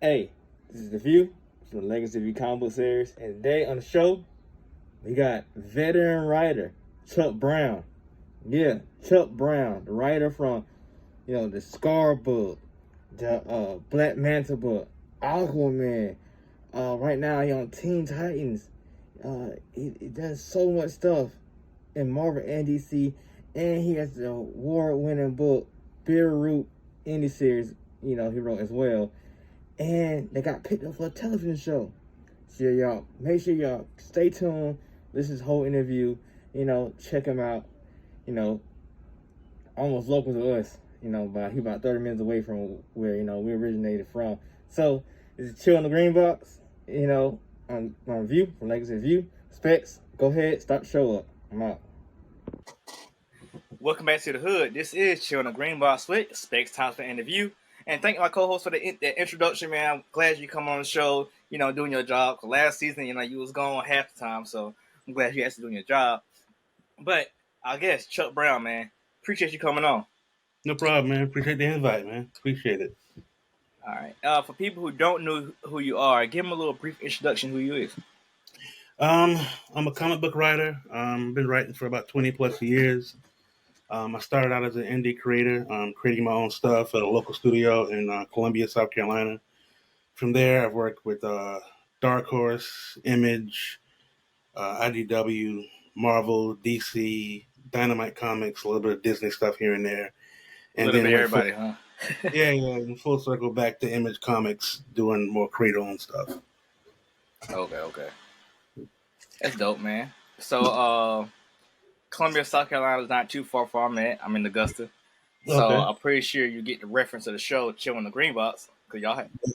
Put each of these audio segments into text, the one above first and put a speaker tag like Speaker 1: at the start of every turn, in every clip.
Speaker 1: Hey, this is The View from the Legacy View comic book series, and today on the show, we got veteran writer Chuck Brown. Yeah, Chuck Brown, the writer from, the Scar book, the Black Manta book, Aquaman. Right now, he on Teen Titans. He does so much stuff in Marvel and DC, and he has the award-winning book, Bitterroot indie series, he wrote as well. And they got picked up for a television show. So y'all, make sure y'all stay tuned. Listen to this whole interview. Check him out. Almost local to us. He about 30 minutes away from where we originated from. So this is Chill in the Green Box. On View from Legacy View. Specks, go ahead, start the show up. I'm out.
Speaker 2: Welcome back to the hood. This is Chillin the Green Box with Specks, Thompson, and the View. And thank my co-host for the introduction, man. I'm glad you come on the show, doing your job. Last season, you was gone half the time, so I'm glad you actually doing your job. But I guess Chuck Brown, man, appreciate you coming on.
Speaker 3: No problem, man. Appreciate the invite, man. Appreciate it.
Speaker 2: All right. For people who don't know who you are, give them a little brief introduction who you is.
Speaker 3: I'm a comic book writer. Been writing for about 20 plus years. I started out as an indie creator, creating my own stuff at a local studio in Columbia, South Carolina. From there, I've worked with Dark Horse, Image, IDW, Marvel, DC, Dynamite Comics, a little bit of Disney stuff here and there.
Speaker 2: And a little bit everybody, huh?
Speaker 3: yeah, in full circle back to Image Comics, doing more creator-owned stuff.
Speaker 2: Okay. That's dope, man. So, Columbia, South Carolina is not too far from I'm at. I'm in Augusta. So okay. I'm pretty sure you get the reference of the show Chillin the Green Box, because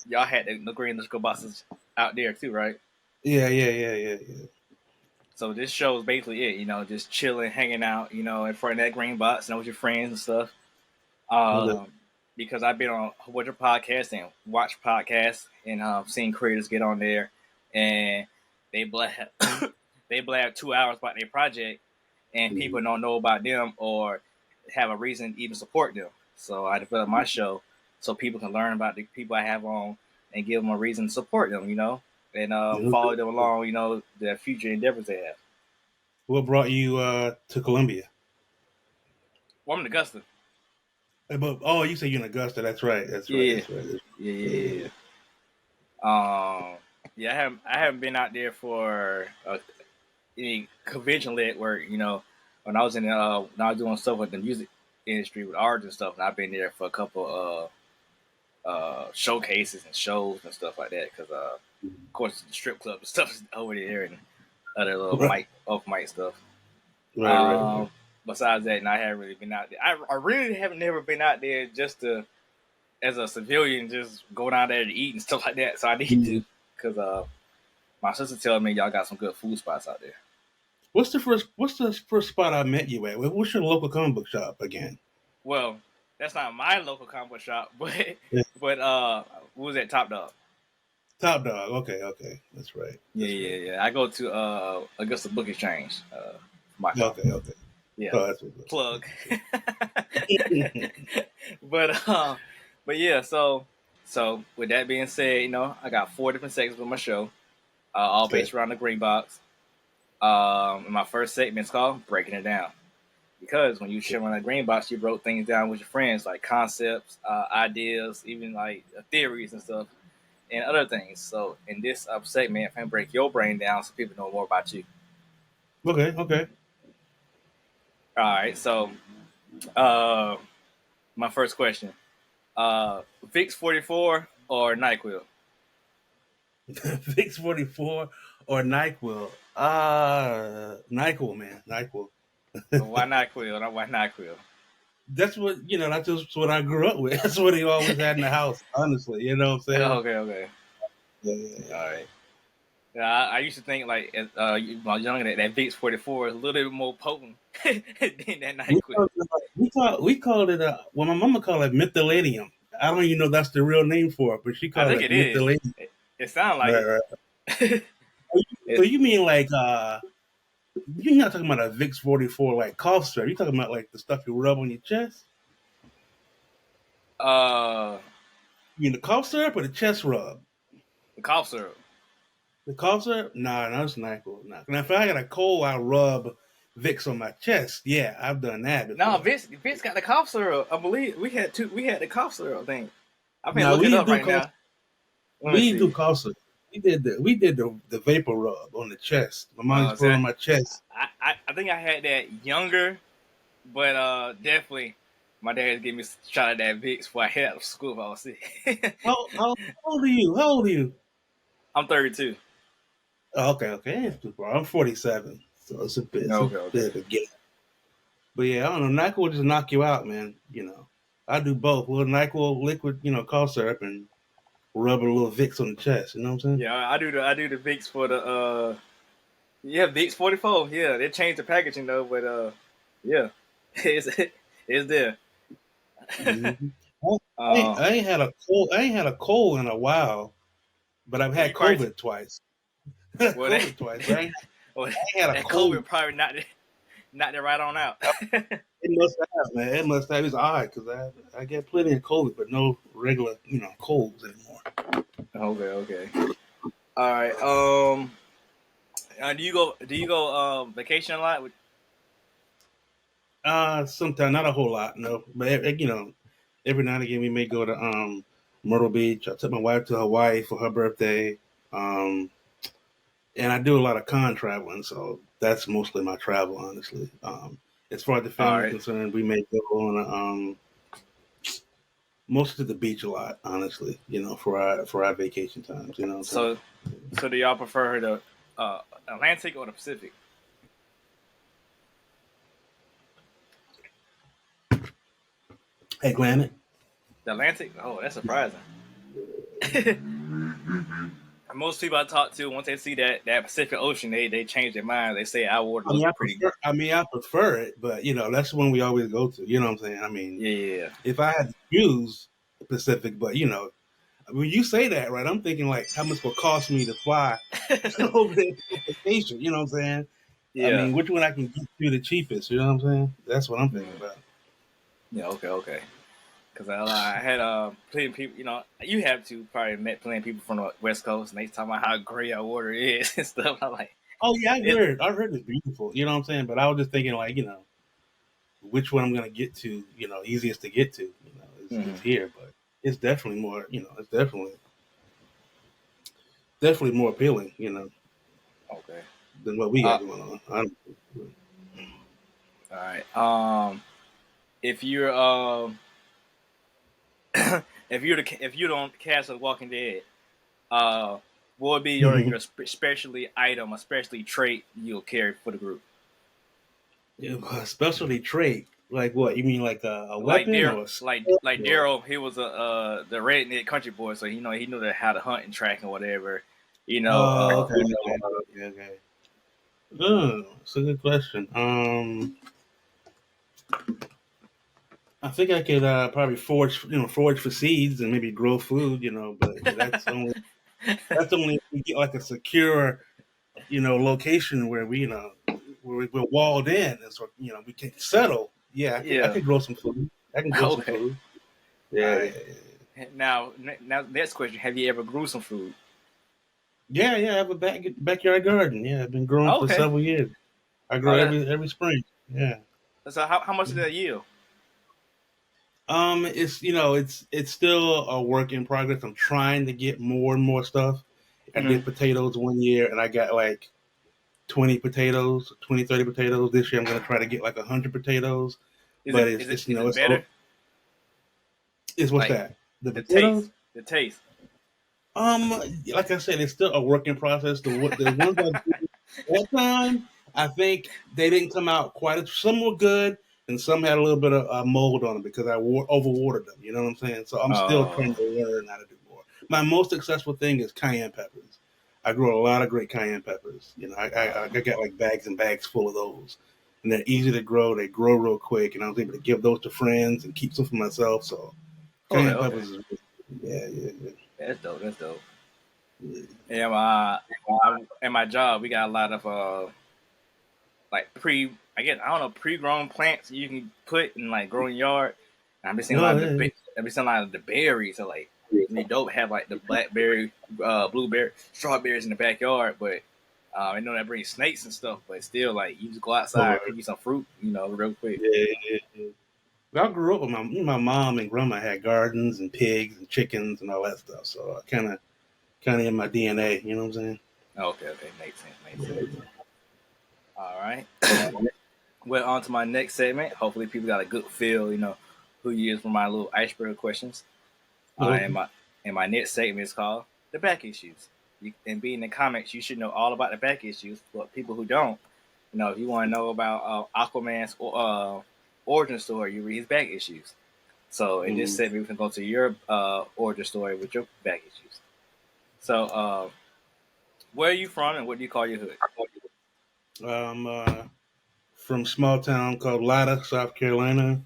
Speaker 2: y'all had the green little boxes out there too, right?
Speaker 3: Yeah.
Speaker 2: So this show is basically it, just chilling, hanging out, in front of that green box, with your friends and stuff. Because I've been on a bunch of podcasts and watch podcasts and seen creators get on there and they blab 2 hours about their project and people don't know about them or have a reason to even support them. So I developed my show so people can learn about the people I have on and give them a reason to support them, and follow them along, their future endeavors they have.
Speaker 3: What brought you to Columbia?
Speaker 2: Well, I'm in Augusta.
Speaker 3: You say you're in Augusta. That's right.
Speaker 2: Yeah. I haven't been out there for any convention-led work. When I was when I was doing stuff with the music industry with art and stuff, and I've been there for a couple showcases and shows and stuff like that. Because of course, the strip club and stuff is over there and other little off mic stuff.
Speaker 3: Right.
Speaker 2: Besides that, I haven't really been out there. I really have never been out there just to, as a civilian, just go down there to eat and stuff like that. So I need to, because my sister tells me y'all got some good food spots out there.
Speaker 3: What's the first spot I met you at? What's your local comic book shop again?
Speaker 2: Well, that's not my local comic book shop, but what was that? Top Dog.
Speaker 3: Top Dog. Okay, that's right.
Speaker 2: Yeah. I go to Augusta Book Exchange.
Speaker 3: Okay.
Speaker 2: Yeah, plug. but yeah. So with that being said, I got 4 different segments with my show, all based around the green box. And my first segment is called Breaking It Down, because when you chill on that green box, you wrote things down with your friends, like concepts, ideas, even like theories and stuff, and other things. So in this segment, I'm gonna break your brain down so people know more about you.
Speaker 3: Okay.
Speaker 2: All right, so my first question, Vicks 44 or NyQuil?
Speaker 3: Vicks 44 or NyQuil? NyQuil, man. NyQuil.
Speaker 2: Why NyQuil? Why NyQuil?
Speaker 3: That's what, that's just what I grew up with. That's what he always had in the house, honestly. You know what I'm saying?
Speaker 2: Okay. Yeah. All right. Yeah, I used to think like when I was younger that Vicks 44 is a little bit more potent than that NyQuil.
Speaker 3: We called it well, my mama called it methylanium. I don't even know if that's the real name for it, but she called it methylanium.
Speaker 2: It sounds like
Speaker 3: right. So you mean like you're not talking about a Vicks 44 like cough syrup? You're talking about like the stuff you rub on your chest? You mean the cough syrup or the chest rub?
Speaker 2: The cough syrup.
Speaker 3: The cough syrup? Nah, no, it's not cool. Nah. Now, if I got a cold, I rub Vicks on my chest. Yeah, I've done that
Speaker 2: No,
Speaker 3: before.
Speaker 2: Vince got the cough syrup. I believe we had two. We had the cough syrup. I think. I can
Speaker 3: No,
Speaker 2: look
Speaker 3: we
Speaker 2: it
Speaker 3: didn't
Speaker 2: up
Speaker 3: do
Speaker 2: right
Speaker 3: cough.
Speaker 2: now. Let me
Speaker 3: We didn't do
Speaker 2: see.
Speaker 3: cough syrup. We did the vapor rub on the chest. My mom used to
Speaker 2: See,
Speaker 3: put it on my chest.
Speaker 2: I think I had that younger, but definitely my dad gave me a shot of that Vicks before I head out of school if I was sick.
Speaker 3: How old are you? How old are you?
Speaker 2: I'm 32.
Speaker 3: Oh, okay. Ain't too far. I'm 47, so it's a bit
Speaker 2: Okay.
Speaker 3: of a gap. But yeah, I don't know. NyQuil will just knock you out, man. I do both. A little NyQuil liquid, cough syrup, and rubbing a little Vicks on the chest. You know what I'm saying?
Speaker 2: Yeah, I do the Vicks for the yeah, Vicks 44. Yeah, they changed the packaging though, but yeah, it's it's there.
Speaker 3: Mm-hmm.
Speaker 2: uh,
Speaker 3: I ain't had a cold. I ain't had a cold in a while, but I've
Speaker 2: well,
Speaker 3: had
Speaker 2: you probably
Speaker 3: COVID twice.
Speaker 2: well that
Speaker 3: COVID twice, right?
Speaker 2: well,
Speaker 3: I ain't had a
Speaker 2: that
Speaker 3: cold.
Speaker 2: COVID probably knocked it right on out.
Speaker 3: It must have, man. It must have. It's odd because I get plenty of COVID, but no regular, colds anymore.
Speaker 2: Okay. All right. Do you go vacation a lot?
Speaker 3: Sometimes not a whole lot, no. But every now and again we may go to Myrtle Beach. I took my wife to Hawaii for her birthday. Um, and I do a lot of con traveling, so that's mostly my travel, honestly. As far as the
Speaker 2: All
Speaker 3: family
Speaker 2: right.
Speaker 3: concerned, we may go on mostly to the beach a lot, honestly. For our vacation times. You know what I'm saying?
Speaker 2: So do y'all prefer the Atlantic or the Pacific?
Speaker 3: Atlantic.
Speaker 2: The Atlantic? Oh, that's surprising. Most people I talk to, once they see that Pacific Ocean, they change their mind. They say our water
Speaker 3: I mean,
Speaker 2: looks
Speaker 3: I
Speaker 2: pretty.
Speaker 3: prefer. I mean, I prefer it, but that's the one we always go to. You know what I'm saying? I mean,
Speaker 2: Yeah.
Speaker 3: if I had to choose Pacific, but when you say that, right, I'm thinking like how much will it cost me to fly over there for vacation. You know what I'm saying? I
Speaker 2: Yeah.
Speaker 3: mean, which one I can get to the cheapest? You know what I'm saying? That's what I'm thinking
Speaker 2: Mm.
Speaker 3: about.
Speaker 2: Yeah. Okay. Because I had plenty of people. You have to probably met plenty of people from the West Coast, and they talking about how great our water is and stuff. I'm like,
Speaker 3: Oh yeah, I've
Speaker 2: it,
Speaker 3: heard. I've heard it's beautiful. You know what I'm saying? But I was just thinking like which one I'm gonna get to. Easiest to get to. Is
Speaker 2: mhm.
Speaker 3: here, but it's definitely more. It's definitely more appealing.
Speaker 2: Okay.
Speaker 3: Than what we
Speaker 2: Uh,
Speaker 3: got going on. I don't,
Speaker 2: all right. If you're if you're on cast of Walking Dead, what would be your specialty item, a specialty trait you'll carry for the group?
Speaker 3: Yeah, specialty trait. Like what? You mean like a
Speaker 2: Like
Speaker 3: weapon
Speaker 2: Daryl,
Speaker 3: or a
Speaker 2: like
Speaker 3: skill
Speaker 2: like
Speaker 3: or
Speaker 2: Daryl, he was the redneck country boy, so he knew how to hunt and track and whatever.
Speaker 3: Oh, okay. Oh, that's a good question. I think I could probably forage for seeds and maybe grow food, but that's only if we get like a secure, location where we're walled in and so we can settle. Yeah, I
Speaker 2: Yeah.
Speaker 3: could grow some food. I can grow some
Speaker 2: Okay.
Speaker 3: food.
Speaker 2: All
Speaker 3: Yeah, yeah,
Speaker 2: right.
Speaker 3: yeah.
Speaker 2: Now, next question: have you ever grew some food?
Speaker 3: Yeah, I have a backyard garden. Yeah, I've been growing for
Speaker 2: Okay.
Speaker 3: several years. I
Speaker 2: Oh,
Speaker 3: grow every spring. Yeah.
Speaker 2: so how much did that yield?
Speaker 3: It's still a work in progress. I'm trying to get more and more stuff. I did
Speaker 2: Mm-hmm.
Speaker 3: potatoes one year and I got like 20 potatoes, 20, 30 potatoes. This year I'm gonna try to get like 100 potatoes.
Speaker 2: Is
Speaker 3: But
Speaker 2: it
Speaker 3: it's
Speaker 2: is it
Speaker 3: it's
Speaker 2: is it better?
Speaker 3: it's what's
Speaker 2: Like
Speaker 3: that? The
Speaker 2: the taste,
Speaker 3: potatoes?
Speaker 2: the taste.
Speaker 3: Um, like I said, it's still a work in process. The ones I did that time, I think they didn't come out quite. Some were good, and some had a little bit of mold on them because I overwatered them. You know what I'm saying? So I'm still trying
Speaker 2: Oh,
Speaker 3: to learn how to do more. My most successful thing is cayenne peppers. I grow a lot of great cayenne peppers. I got like bags and bags full of those, and they're easy to grow. They grow real quick, and I was able to give those to friends and keep some for myself. So cayenne
Speaker 2: okay.
Speaker 3: peppers is yeah.
Speaker 2: That's dope. That's dope.
Speaker 3: Yeah.
Speaker 2: Yeah, at my job, we got a lot of like I don't know, pre-grown plants you can put and like grow in your yard. And I've been seeing a lot
Speaker 3: No,
Speaker 2: of
Speaker 3: yeah.
Speaker 2: I've been seeing a lot of the berries. So like, it'd be dope to have like the blackberry, blueberry, strawberries in the backyard, but I know that brings snakes and stuff, but still, like, you just go outside, pick you some fruit, real quick.
Speaker 3: Yeah. I grew up with my mom and grandma had gardens and pigs and chickens and all that stuff. So I kind of in my DNA. You know what I'm saying?
Speaker 2: Okay, makes sense. All right. Well, on to my next segment. Hopefully, people got a good feel, who you is for my little icebreaker questions. And my next segment is called the back issues. And being in the comics, you should know all about the back issues. But people who don't, if you want to know about Aquaman's origin story, you read his back issues. So in this segment, we can go to your origin story with your back issues. So, where are you from, and what do you call your hood?
Speaker 3: From small town called Latta, South Carolina,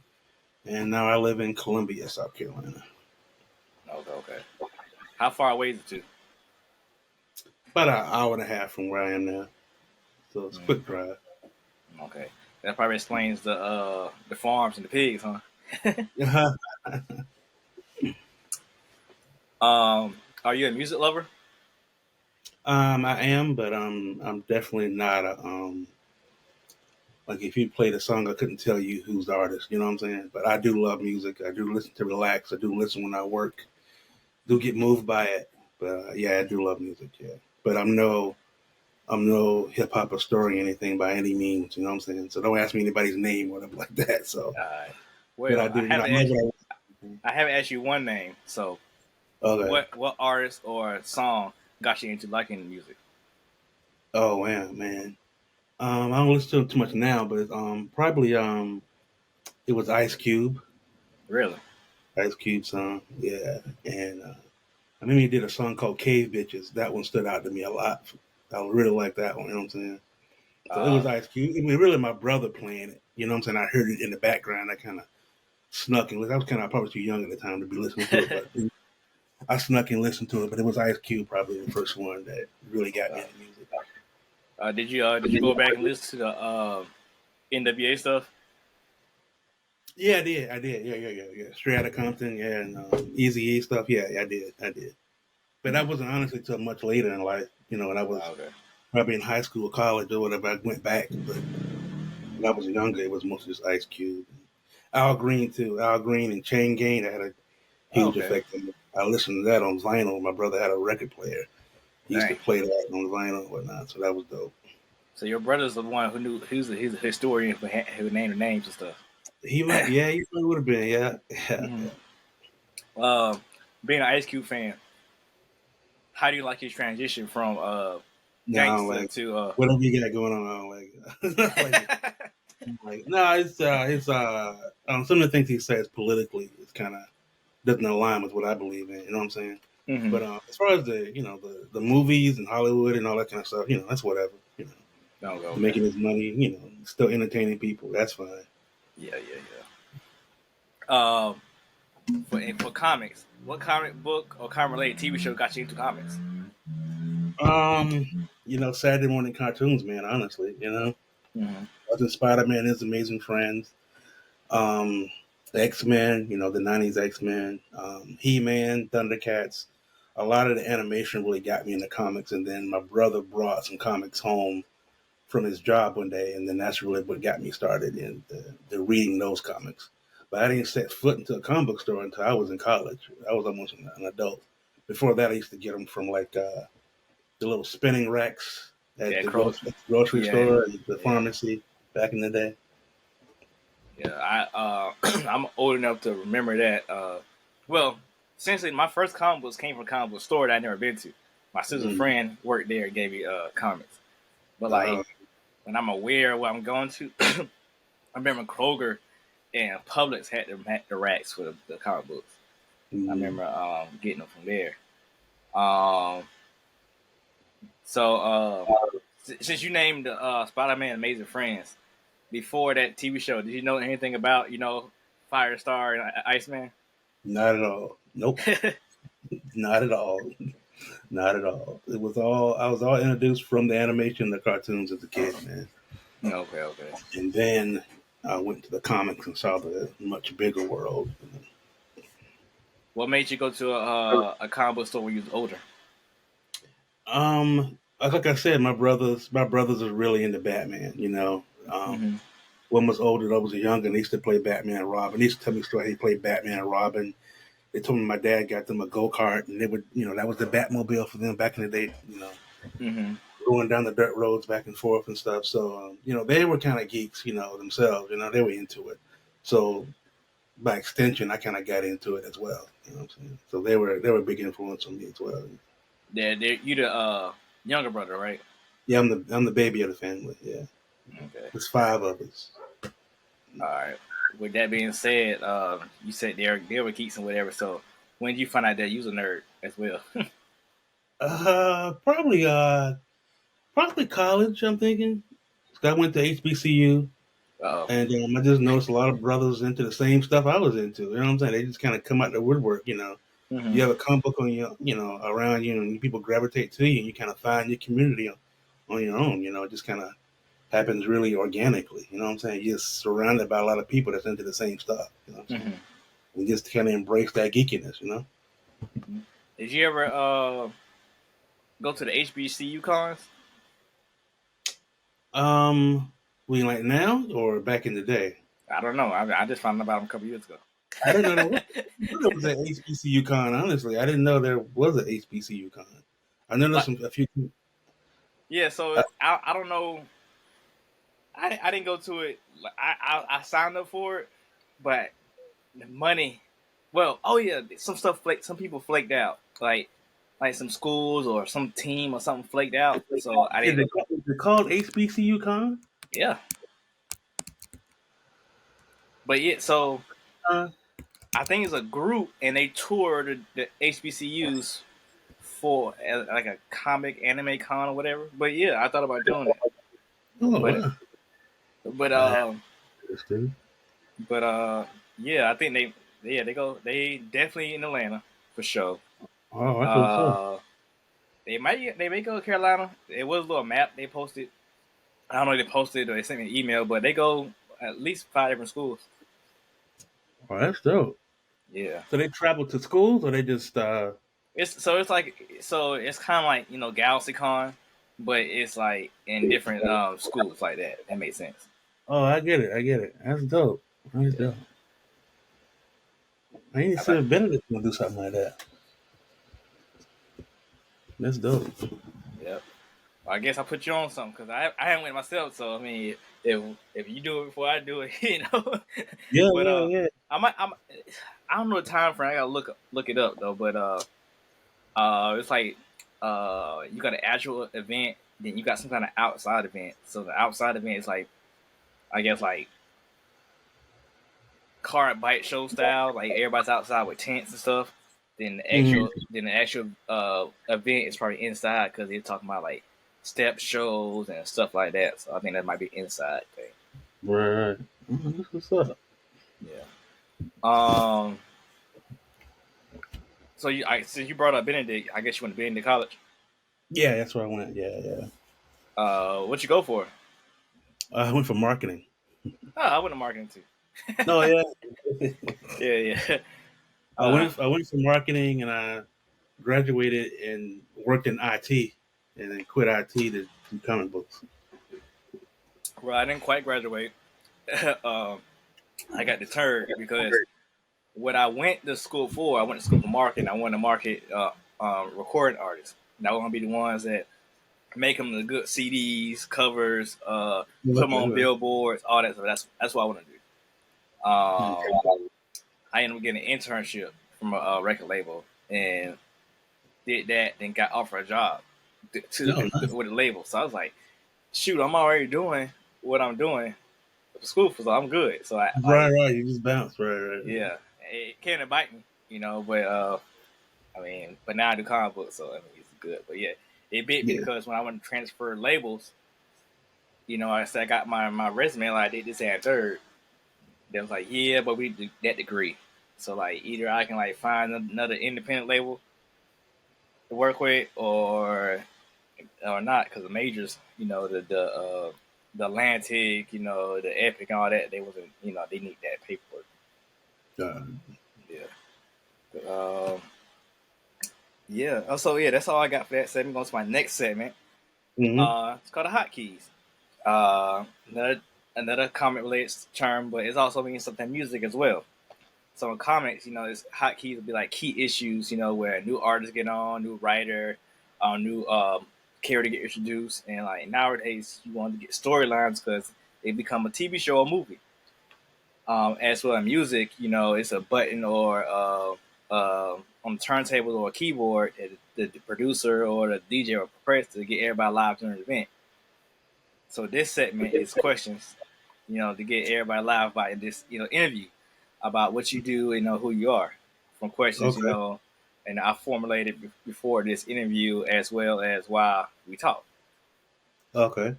Speaker 3: and now I live in Columbia, South Carolina.
Speaker 2: Okay. How far away is it to?
Speaker 3: About an hour and a half from where I am now, so it's a quick drive.
Speaker 2: Okay, that probably explains the farms and the pigs, huh? Are you a music lover?
Speaker 3: I am, but I'm definitely not a like if you played a song, I couldn't tell you who's the artist. You know what I'm saying? But I do love music. I do listen to relax. I do listen when I work. Do get moved by it. But yeah, I do love music. Yeah, but I'm no hip hop historian or anything by any means. You know what I'm saying? So don't ask me anybody's name or nothing like that. So,
Speaker 2: well,
Speaker 3: I do.
Speaker 2: I haven't asked you one name. So,
Speaker 3: okay.
Speaker 2: What artist or song got you into liking music?
Speaker 3: Oh man. I don't listen to him too much now, but it's, probably it was Ice Cube.
Speaker 2: Really?
Speaker 3: Ice Cube song, yeah. And I remember he did a song called Cave Bitches. That one stood out to me a lot. I really like that one, you know what I'm saying? So it was Ice Cube. I mean, really my brother playing it, you know what I'm saying? I heard it in the background. I kind of snuck and listened. I was kind of probably too young at the time to be listening to it, but I snuck and listened to it. But it was Ice Cube probably the first one that really got me into music.
Speaker 2: Did you go back and listen to the NWA stuff?
Speaker 3: Yeah, I did. Yeah. Straight Outta Compton, yeah, and Easy E stuff. Yeah, I did. But that wasn't honestly till much later in life, when I was probably in high school, college, or whatever. I went back, but when I was younger, it was mostly just Ice Cube. Al Green too. Al Green and Chain Gang that had a huge effect on me. I listened to that on vinyl. My brother had a record player. He used to play that on vinyl and whatnot, so that was dope.
Speaker 2: So your brother's the one who knew he's a historian who named the names and stuff.
Speaker 3: He probably would have been, yeah.
Speaker 2: Being an Ice Cube fan, how do you like his transition from
Speaker 3: gangster
Speaker 2: to
Speaker 3: whatever you got going on? I don't like it. No, it's some of the things he says politically is kind of doesn't align with what I believe in. You know what I'm saying?
Speaker 2: Mm-hmm.
Speaker 3: But as far as the movies and Hollywood and all that kind of stuff, that's whatever. Making his money, still entertaining people. That's fine.
Speaker 2: Yeah. For comics, what comic book or comic related TV show got you into comics?
Speaker 3: Saturday morning cartoons, man. Honestly, Wasn't Spider-Man, His Amazing Friends, the X-Men, the '90s X-Men, He-Man, Thundercats. A lot of the animation really got me into comics, and then my brother brought some comics home from his job one day, and then that's really what got me started in the reading those comics. But I didn't set foot into a comic book store until I was in college. I was almost an adult. Before that, I used to get them from like the little spinning racks at the grocery store and the pharmacy back in the day.
Speaker 2: Yeah, I'm old enough to remember that. Well, essentially, my first comic books came from a comic book store that I'd never been to. My sister's friend worked there and gave me comics. But when I'm aware of what I'm going to, I remember Kroger and Publix had the racks for the comic books. I remember getting them from there. Since you named Spider-Man Amazing Friends, before that TV show, did you know anything about, Firestar and Iceman?
Speaker 3: Not at all. Nope. Not at all. Not at all. I was all introduced from the animation, the cartoons as a kid, man.
Speaker 2: Okay.
Speaker 3: And then I went to the comics and saw the much bigger world.
Speaker 2: What made you go to a comic book store when you was older?
Speaker 3: Like I said, my brothers are really into Batman. You know,
Speaker 2: Mm-hmm.
Speaker 3: one was older, the other was younger, and they used to play Batman and Robin. They used to tell me a story how he played Batman and Robin. They told me my dad got them a go kart, and they would, that was the Batmobile for them back in the day.
Speaker 2: Mm-hmm.
Speaker 3: Going down the dirt roads back and forth and stuff. So, they were kind of geeks, themselves. They were into it. So, by extension, I kind of got into it as well. You know what I'm saying? So they were a big influence on me as well.
Speaker 2: Yeah, you the younger brother, right?
Speaker 3: Yeah, I'm the baby of the family. Yeah,
Speaker 2: Okay.
Speaker 3: there's 5 of us.
Speaker 2: All right. With that being said, you said they were geeks and whatever. So when did you find out that you was a nerd as well?
Speaker 3: Probably college. I'm thinking. I went to HBCU,
Speaker 2: Oh.
Speaker 3: and I just noticed a lot of brothers into the same stuff I was into. You know what I'm saying? They just kind of come out the woodwork.
Speaker 2: Mm-hmm.
Speaker 3: You have a comic book on around you, and people gravitate to you, and you kind of find your community on your own. It just kind of happens really organically. You know what I'm saying? You're surrounded by a lot of people that's into the same stuff. You know what I'm saying?
Speaker 2: Mm-hmm.
Speaker 3: And just kind of embrace that geekiness.
Speaker 2: Did you ever go to the HBCU cons?
Speaker 3: We like now or back in the day?
Speaker 2: I don't know. I just found out about them a couple years ago.
Speaker 3: I didn't know there was an HBCU con. Honestly, I didn't know there was an HBCU con. I know there's a few.
Speaker 2: Yeah, so I don't know. I didn't go to it. I signed up for it, but the money. Well, oh yeah, some people flaked out, like some schools or some team or something flaked out. So I
Speaker 3: Is
Speaker 2: didn't.
Speaker 3: it called HBCU con?
Speaker 2: Yeah, but yeah. So I think it's a group, and they toured the HBCUs for like a comic anime con or whatever. But yeah, I thought about doing it.
Speaker 3: Oh,
Speaker 2: But
Speaker 3: wow.
Speaker 2: but
Speaker 3: Interesting.
Speaker 2: but yeah, I think they definitely in Atlanta for sure.
Speaker 3: Oh, that's what's up.
Speaker 2: They may go to Carolina. It was a little map they posted. I don't know if they posted or they sent me an email, but they go at least 5 different schools.
Speaker 3: Oh, that's dope.
Speaker 2: Yeah.
Speaker 3: So they travel to schools, or they just
Speaker 2: It's kind of like GalaxyCon, but it's like in different schools like that. That makes sense.
Speaker 3: Oh, I get it. That's dope. That's
Speaker 2: Yeah.
Speaker 3: dope. I ain't
Speaker 2: I
Speaker 3: seen
Speaker 2: thought,
Speaker 3: Benedict gonna do something like that. That's dope.
Speaker 2: yep. Well, I guess I put you on something because I haven't went myself. So I mean, if you do it before I do it,
Speaker 3: Yeah,
Speaker 2: But
Speaker 3: yeah.
Speaker 2: I don't know the time frame. I gotta look it up though. But it's like you got an actual event, then you got some kind of outside event. So the outside event is like, I guess like car and bike show style, like everybody's outside with tents and stuff. Then the
Speaker 3: Mhm.
Speaker 2: actual event is probably inside because they're talking about like step shows and stuff like that. So I think that might be inside thing.
Speaker 3: Right. That's what's up.
Speaker 2: Yeah. Um. So since you brought up Benedict, I guess you went to Benedict College.
Speaker 3: Yeah, that's where I went. Yeah.
Speaker 2: What you go for?
Speaker 3: I went for marketing.
Speaker 2: Oh, I went to marketing too.
Speaker 3: Oh yeah.
Speaker 2: Yeah.
Speaker 3: I went for marketing, and I graduated and worked in IT, and then quit IT to do comic books.
Speaker 2: Well, I didn't quite graduate. I got deterred because what I went to school for, I went to school for marketing. I wanted to market recording artists. And I want to be the ones that make them the good CDs, covers, put them on billboards, all that stuff. That's what I want to do. I ended up getting an internship from a record label and did that. Then got offered a job with a label. So I was like, shoot, I'm already doing what I'm doing for school, so I'm good. So
Speaker 3: Right. You just bounce. Right.
Speaker 2: Yeah, it can't bite me, But but now I do comic books, so I mean, it's good. But yeah, it bit me because when I went to transfer labels, I said I got my resume, like I did this and third. They was like, yeah, but we do that degree. So like either I can like find another independent label to work with, or not, because the majors, the Atlantic, the Epic and all that, they wasn't, they need that paperwork. Yeah. Uh, yeah. Also, yeah, that's all I got for that segment. Going to my next segment.
Speaker 3: Mm-hmm.
Speaker 2: It's called the hotkeys. Uh, another another comic related term, but it's also means something music as well. So in comics, it's hotkeys would be like key issues, where a new artist get on, new writer, new character get introduced, and like nowadays you want to get storylines because they become a TV show or movie. As well in music, it's a button or on the turntable or a keyboard that the producer or the DJ will press to get everybody live during the event. So this segment is questions, to get everybody live by this, interview about what you do and who you are. From questions,
Speaker 3: Okay.
Speaker 2: and I formulated before this interview as well as while we talk.
Speaker 3: Okay.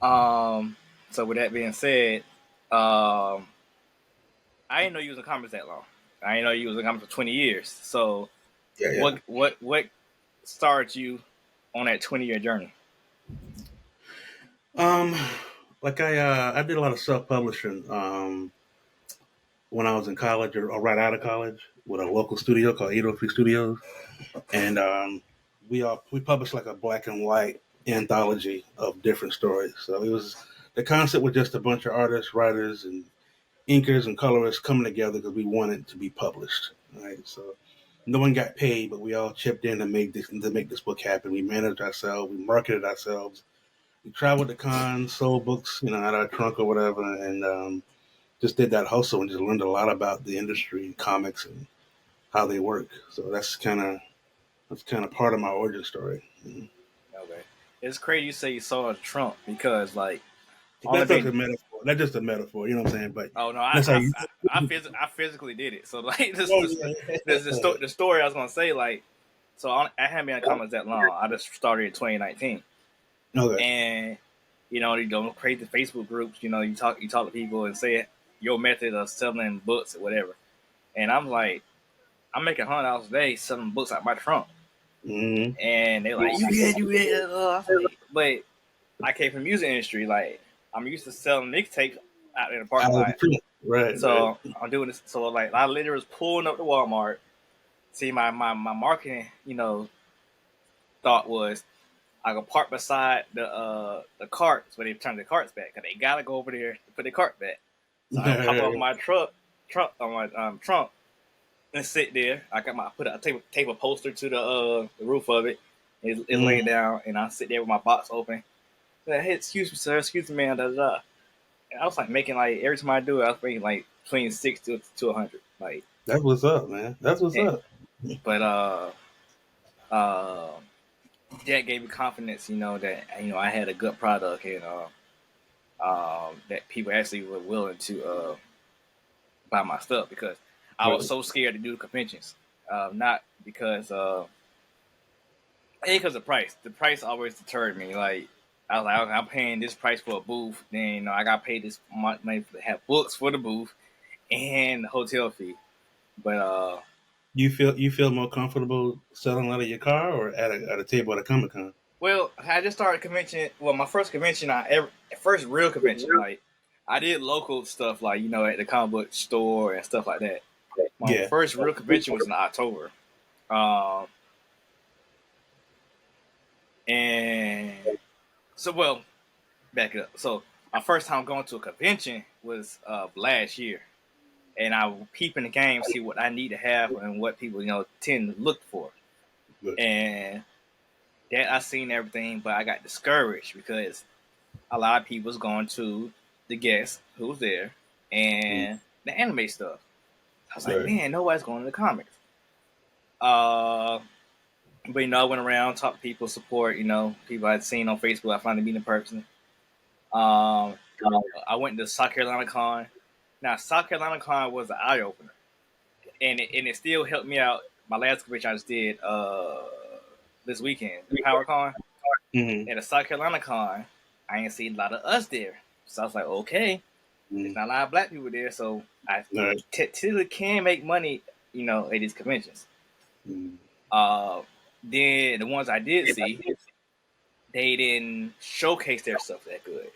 Speaker 2: Um, so with that being said, um, I didn't know you was in comics that long. I didn't know you was in comics for 20 years. So
Speaker 3: Yeah. Yeah.
Speaker 2: what started you on that 20-year journey?
Speaker 3: Um, like I did a lot of self publishing. When I was in college or right out of college with a local studio called 803 Studios, and we published like a black and white anthology of different stories. So it was the concept was just a bunch of artists, writers, and inkers and colorists coming together because we wanted to be published. Right, so no one got paid, but we all chipped in to make this book happen. We managed ourselves, we marketed ourselves, we traveled to cons, sold books, out of our trunk or whatever, and just did that hustle and just learned a lot about the industry and comics and how they work. So that's kind of part of my origin story.
Speaker 2: Okay, it's crazy you say you saw a Trump because like only
Speaker 3: That's just a
Speaker 2: been.
Speaker 3: metaphor. That's just a metaphor. You know what I'm saying? But
Speaker 2: Oh no,
Speaker 3: that's how you.
Speaker 2: I physically did it. So like
Speaker 3: Oh yeah.
Speaker 2: the story I was gonna say like, so I haven't been in comics that long. I just started in 2019,
Speaker 3: Okay.
Speaker 2: and you don't create the Facebook groups. You talk to people and say your method of selling books or whatever. And I'm like, I'm making $100 a day selling books out my trunk,
Speaker 3: Mm-hmm.
Speaker 2: and they're like, you did. I was like, but I came from the music industry. Like I'm used to selling mixtapes out in the parking lot.
Speaker 3: Right. Right.
Speaker 2: So I'm doing this. So like I literally was pulling up to Walmart. See my marketing, thought was I could park beside the carts when they turn the carts back because they gotta go over there to put the cart back. So I hop off my trunk on my trunk and sit there. I tape a poster to the roof of it. It's laying down, and I sit there with my box open. Like, hey, excuse me, sir. Excuse me, man. Da, da, da. And I was like making like every time I do it, I was making like between 60 to 100. Like,
Speaker 3: That's what's up, man. That's what's
Speaker 2: and,
Speaker 3: up.
Speaker 2: but uh, that gave me confidence, that I had a good product and that people actually were willing to buy my stuff because I was
Speaker 3: Right.
Speaker 2: so scared to do the conventions. Not because because of price. The price always deterred me. Like I was like, okay, I'm paying this price for a booth. Then I got paid this money to have books for the booth and the hotel fee. But
Speaker 3: You feel more comfortable selling out of your car or at a table at a Comic Con?
Speaker 2: well, I just started convention. Well, my first convention first real convention. Like I did local stuff, like at the comic book store and stuff like that. My
Speaker 3: Yeah.
Speaker 2: first real convention was in October. Um, and so, well, back it up. So, my first time going to a convention was last year, and I was peeping the game, see what I need to have and what people tend to look for.
Speaker 3: Good.
Speaker 2: And that I seen everything, but I got discouraged because a lot of people was going to the guest who was there and the anime stuff. I was like,
Speaker 3: Right.
Speaker 2: man, nobody's going to the comics. But I went around, talked to people, support, people I'd seen on Facebook. I finally meet in person. I went to South Carolina Con. Now, South Carolina Con was an eye opener, and it still helped me out. My last convention I just did this weekend, the Power Con,
Speaker 3: Mm-hmm.
Speaker 2: and the South Carolina Con. I ain't seen a lot of us there, so I was like, okay, there's not a lot of black people there, so I
Speaker 3: Right.
Speaker 2: typically can make money, at these conventions.
Speaker 3: Mm-hmm.
Speaker 2: Then the ones I did see, they didn't showcase their stuff that good.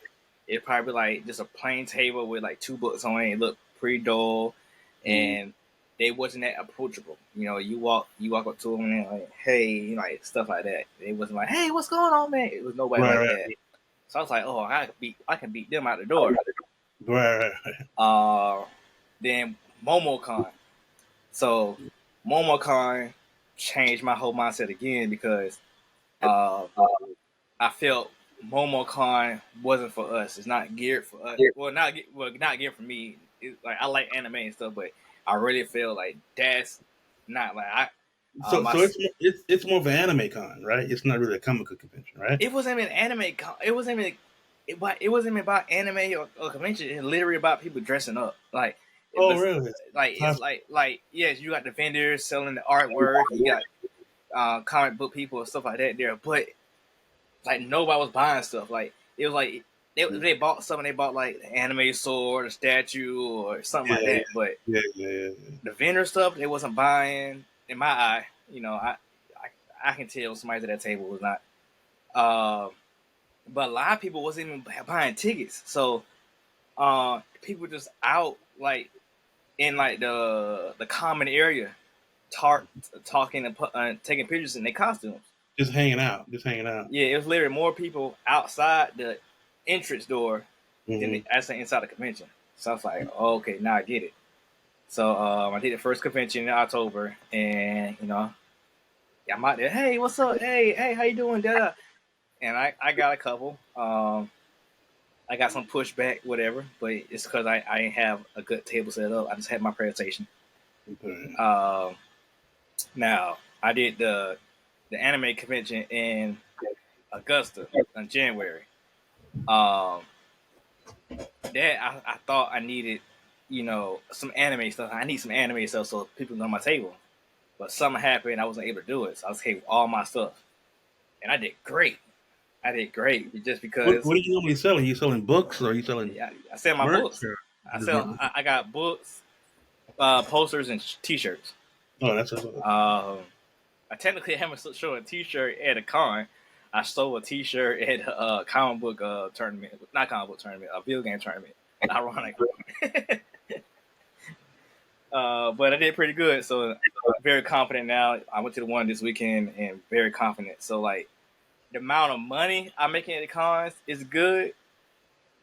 Speaker 2: It probably like just a plain table with like 2 books on it. It looked pretty dull, and they wasn't that approachable. You know, you walk up to them and they're like, hey, you know, like stuff like that. They wasn't like, hey, what's going on, man? It was nobody like that. So I was like, oh, I can beat them out the door.
Speaker 3: Right.
Speaker 2: Then MomoCon. So MomoCon changed my whole mindset again because I felt MomoCon wasn't for us. It's not geared for us. Well, not geared for me. Like I like anime and stuff, but I really feel like that's not like I.
Speaker 3: So it's more of an anime con, right? It's not really a comic book convention, right?
Speaker 2: It wasn't even anime con. It wasn't even about anime or convention. It's literally about people dressing up. Like
Speaker 3: really?
Speaker 2: Like it's like yes, you got the vendors selling the artwork. You got comic book people and stuff like that there, but like nobody was buying stuff. Like it was like they bought something. They bought like the anime sword, a statue, or something like that. But the vendor stuff they wasn't buying. In my eye, you know, I can tell somebody at that table was not. But a lot of people wasn't even buying tickets. So people just out like in like the common area, talking and taking pictures in their costumes.
Speaker 3: Just hanging out.
Speaker 2: Yeah, it was literally more people outside the entrance door than actually inside the convention. So I was like, oh, okay, now I get it. So I did the first convention in October, and you know, I'm out there. Hey, what's up? Hey, how you doing? Da-da. And I got a couple. I got some pushback, whatever, but it's because I didn't have a good table set up. I just had my presentation.
Speaker 3: Okay.
Speaker 2: Now I did the anime convention in Augusta in January. That I thought I needed, you know, some anime stuff. I need some anime stuff so people know my table. But something happened, I wasn't able to do it. So I was with all my stuff. And I did great. Just because.
Speaker 3: What are you normally selling? Are you selling books or are you selling?
Speaker 2: Yeah, I sell my books. I got books, posters, and T-shirts.
Speaker 3: Oh, that's
Speaker 2: I technically haven't shown a T-shirt at a con. I stole a T-shirt at a comic book tournament. Not comic book tournament, a video game tournament. Ironically. But I did pretty good, so I'm very confident now. I went to the one this weekend and very confident. So like the amount of money I'm making at the cons is good,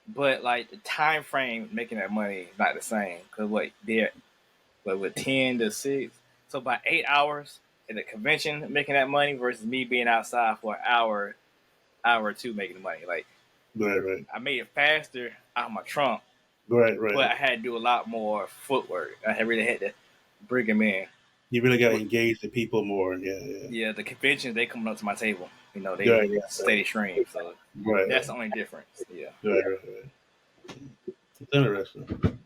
Speaker 2: but like the time frame making that money is not the same. Cause with 10 to 6, so about 8 hours at the convention making that money versus me being outside for an hour or two making the money. Like
Speaker 3: right.
Speaker 2: I made it faster out of my trunk.
Speaker 3: Right.
Speaker 2: But I had to do a lot more footwork. I really had to bring them in.
Speaker 3: You really got to engage the people more. Yeah.
Speaker 2: The conventions, they coming up to my table. You know, they steady stream. So that's the only difference. Yeah.
Speaker 3: Right. It's interesting.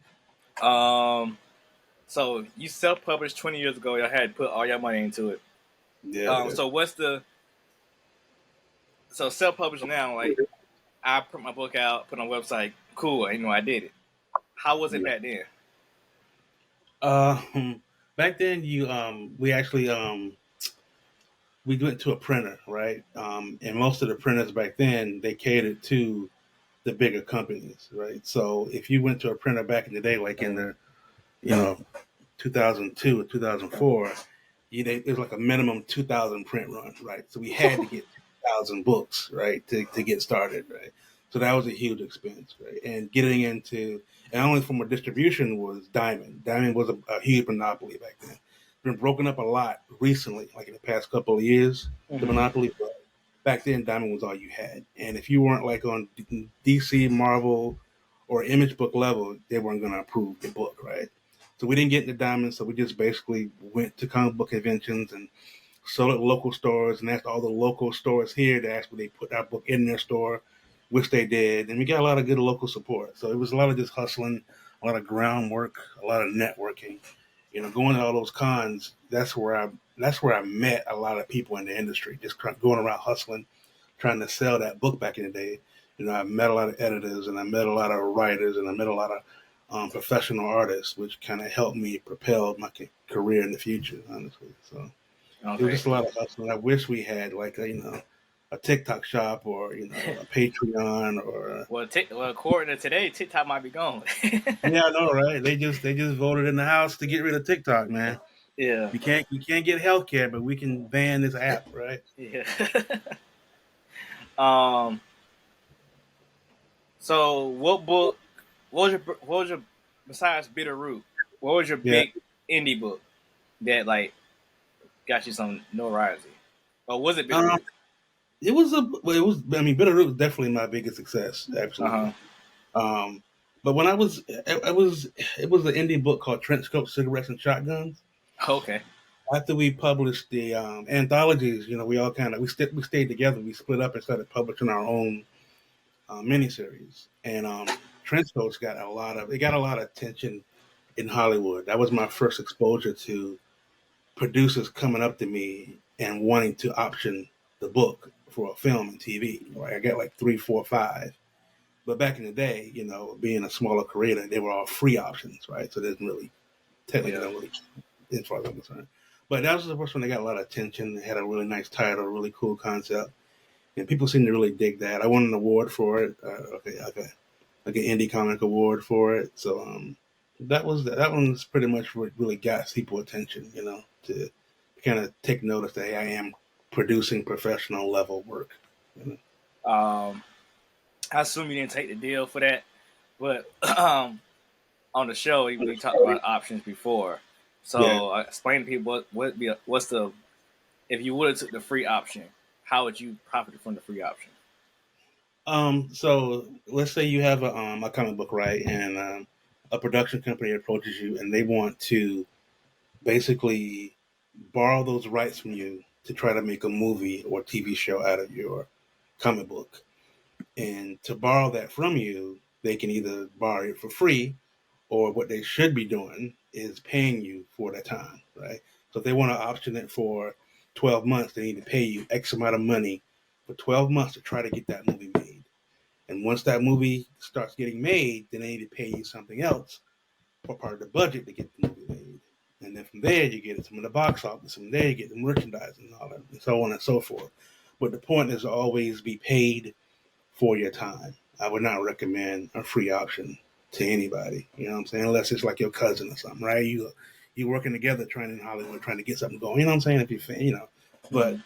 Speaker 2: So you self-published 20 years ago. Y'all had to put all your money into it.
Speaker 3: Yeah.
Speaker 2: So self-published now? Like I put my book out, put on a website. Cool. You know, I did it. How was it back then?
Speaker 3: Back then, we actually we went to a printer, right? And most of the printers back then they catered to the bigger companies, right? So if you went to a printer back in the day, like in the 2002 or 2004, it was like a minimum 2,000 print run, right? So we had to get 2,000 books, right, to get started, right? So that was a huge expense, right? And getting into, and only from a distribution was Diamond. Diamond was a huge monopoly back then. It's been broken up a lot recently, like in the past couple of years, the monopoly. But back then, Diamond was all you had. And if you weren't like on DC, Marvel, or Image Book level, they weren't going to approve the book, right? So we didn't get into Diamond, so we just basically went to comic book conventions and sold at local stores and asked all the local stores here to ask would they put our book in their store, which they did, and we got a lot of good local support. So it was a lot of just hustling, a lot of groundwork, a lot of networking. Going to all those cons, that's where I met a lot of people in the industry, just going around hustling, trying to sell that book back in the day. I met a lot of editors, and I met a lot of writers, and I met a lot of professional artists, which kind of helped me propel my career in the future, honestly. So it was just a lot of hustling. I wish we had a TikTok shop or a Patreon or
Speaker 2: Well, according to today, TikTok might be gone.
Speaker 3: yeah, I know, right? They just voted in the House to get rid of TikTok, man.
Speaker 2: Yeah.
Speaker 3: You can't get healthcare, but we can ban this app, right?
Speaker 2: Yeah. um. So, what was your besides Bitterroot? What was your
Speaker 3: Yeah.
Speaker 2: big indie book that like got you some notoriety? Or was it
Speaker 3: Um,
Speaker 2: Bitterroot?
Speaker 3: I mean, Bitterroot was definitely my biggest success,
Speaker 2: Uh huh.
Speaker 3: absolutely. Um, but when it was an indie book called Trench Coats, Cigarettes, and Shotguns.
Speaker 2: Okay.
Speaker 3: After we published the anthologies, we all we stayed together. We split up and started publishing our own miniseries. And Trench Coats got a lot of attention in Hollywood. That was my first exposure to producers coming up to me and wanting to option the book for a film and TV. Right? I got like 3, 4, 5. But back in the day, being a smaller creator, they were all free options, right? So it doesn't really, technically,
Speaker 2: Yeah.
Speaker 3: don't really, as far as I'm concerned. But that was the first one that got a lot of attention. It had a really nice title, really cool concept, and people seem to really dig that. I won an award for it. Like an indie comic award for it. So that one's pretty much what really got people attention. To kind of take notice that hey, I am producing professional level work.
Speaker 2: Um. I assume you didn't take the deal for that, but on the show we talked about options before.
Speaker 3: Yeah.
Speaker 2: So explain to people what's the if you would have took the free option, how would you profit from the free option?
Speaker 3: So let's say you have a comic book, right, and a production company approaches you and they want to basically borrow those rights from you to try to make a movie or TV show out of your comic book. And to borrow that from you, they can either borrow it for free, or what they should be doing is paying you for that time, right? So if they want to option it for 12 months, they need to pay you X amount of money for 12 months to try to get that movie made. And once that movie starts getting made, then they need to pay you something else for part of the budget to get the movie made. And then from there, you get some of the box office. From there, you get the merchandising and all that, and so on and so forth. But the point is to always be paid for your time. I would not recommend a free option to anybody. You know what I'm saying? Unless it's like your cousin or something, right? You working together, trying in Hollywood, trying to get something going. You know what I'm saying? If you're but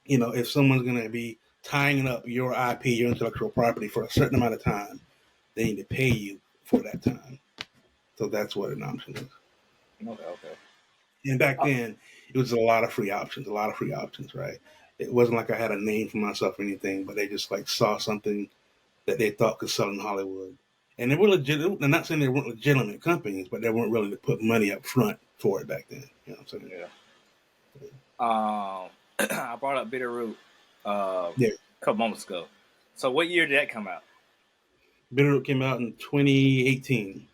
Speaker 3: if someone's gonna be tying up your IP, your intellectual property for a certain amount of time, they need to pay you for that time. So that's what an option is.
Speaker 2: Okay.
Speaker 3: And back then, it was a lot of free options, right? It wasn't like I had a name for myself or anything, but they just like saw something that they thought could sell in Hollywood. And they were legit. I'm not saying they weren't legitimate companies, but they weren't willing to put money up front for it back then. You know what I'm saying?
Speaker 2: Yeah. I brought up Bitterroot
Speaker 3: Yeah.
Speaker 2: a couple moments ago. So what year did that come out?
Speaker 3: Bitterroot came out in 2018.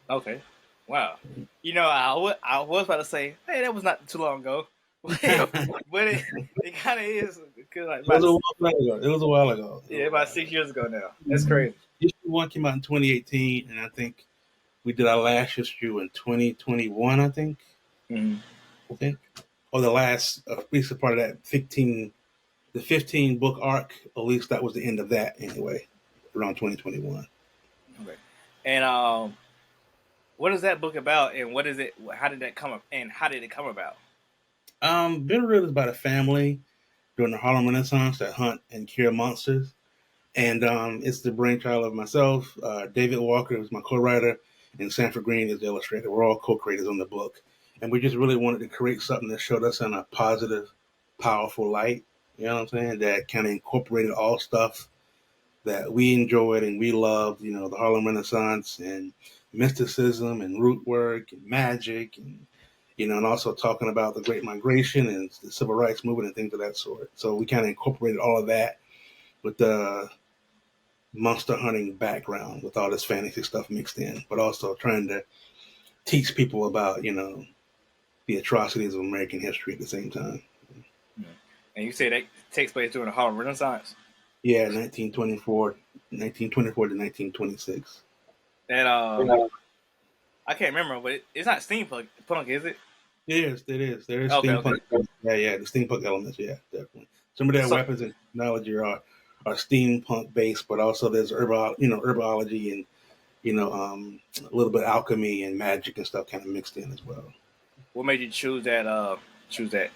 Speaker 2: Okay. Wow. I was about to say, hey, that was not too long ago. but it kind of is. Like
Speaker 3: It was a while ago.
Speaker 2: Yeah, about 6 years ago now. That's crazy.
Speaker 3: Issue 1 came out in 2018, and I think we did our last issue in 2021, I think.
Speaker 2: Mm-hmm.
Speaker 3: Or the last, at least a part of that 15 book arc, at least that was the end of that anyway, around 2021.
Speaker 2: Okay. And what is that book about, and what is it? How did that come up? And how did it come about?
Speaker 3: Bitterroot is about a family during the Harlem Renaissance that hunt and cure monsters. And it's the brainchild of myself, David Walker, who's my co-writer, and Sanford Green is the illustrator. We're all co-creators on the book. And we just really wanted to create something that showed us in a positive, powerful light, you know what I'm saying, that kind of incorporated all stuff that we enjoyed and we loved, the Harlem Renaissance and mysticism and root work and magic and also talking about the Great Migration and the Civil Rights Movement and things of that sort. So we kind of incorporated all of that with the monster hunting background with all this fantasy stuff mixed in, but also trying to teach people about, the atrocities of American history at the same time.
Speaker 2: And you say that takes place during the Harlem Renaissance?
Speaker 3: Yeah, 1924 to 1926.
Speaker 2: And I can't remember, but it's not steampunk, is it?
Speaker 3: It is. There is
Speaker 2: Okay,
Speaker 3: steampunk. Okay. Yeah, the steampunk elements. Yeah, definitely. Some of their
Speaker 2: So
Speaker 3: weapons and technology are steampunk based, but also there's herbology and a little bit of alchemy and magic and stuff kind of mixed in as well.
Speaker 2: what made you choose that? Choose that.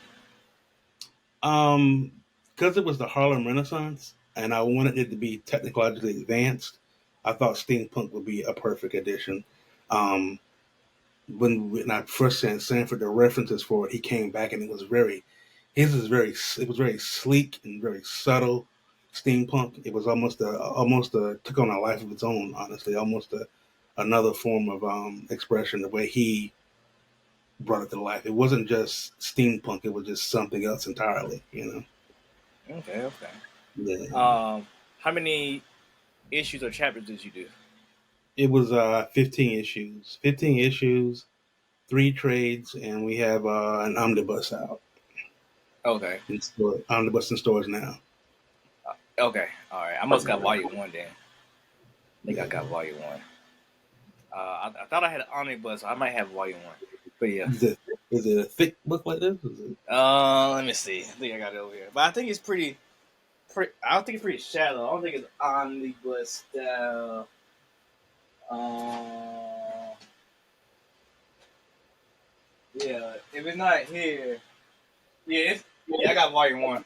Speaker 3: Because it was the Harlem Renaissance, and I wanted it to be technologically advanced. I thought steampunk would be a perfect addition. Um, when I first sent Sanford the references for it, he came back and it was it was very sleek and very subtle steampunk. It was almost took on a life of its own. Honestly, almost another form of expression. The way he brought it to life, it wasn't just steampunk. It was just something else entirely.
Speaker 2: Okay, okay.
Speaker 3: Yeah.
Speaker 2: How many issues or chapters did you do?
Speaker 3: It was 15 issues. 15 issues, 3 trades, and we have an omnibus out.
Speaker 2: Okay.
Speaker 3: Omnibus in stores now.
Speaker 2: Okay. All right. I must got volume 1 then. I think I got volume 1. I thought I had an omnibus. So I might have volume 1. But yeah.
Speaker 3: Is it a thick book like this?
Speaker 2: Let me see. I think I got it over here. But I think it's pretty. I don't think it's pretty shallow. I don't think it's omnibus style. Yeah. If it's not here, yeah, I got volume 1.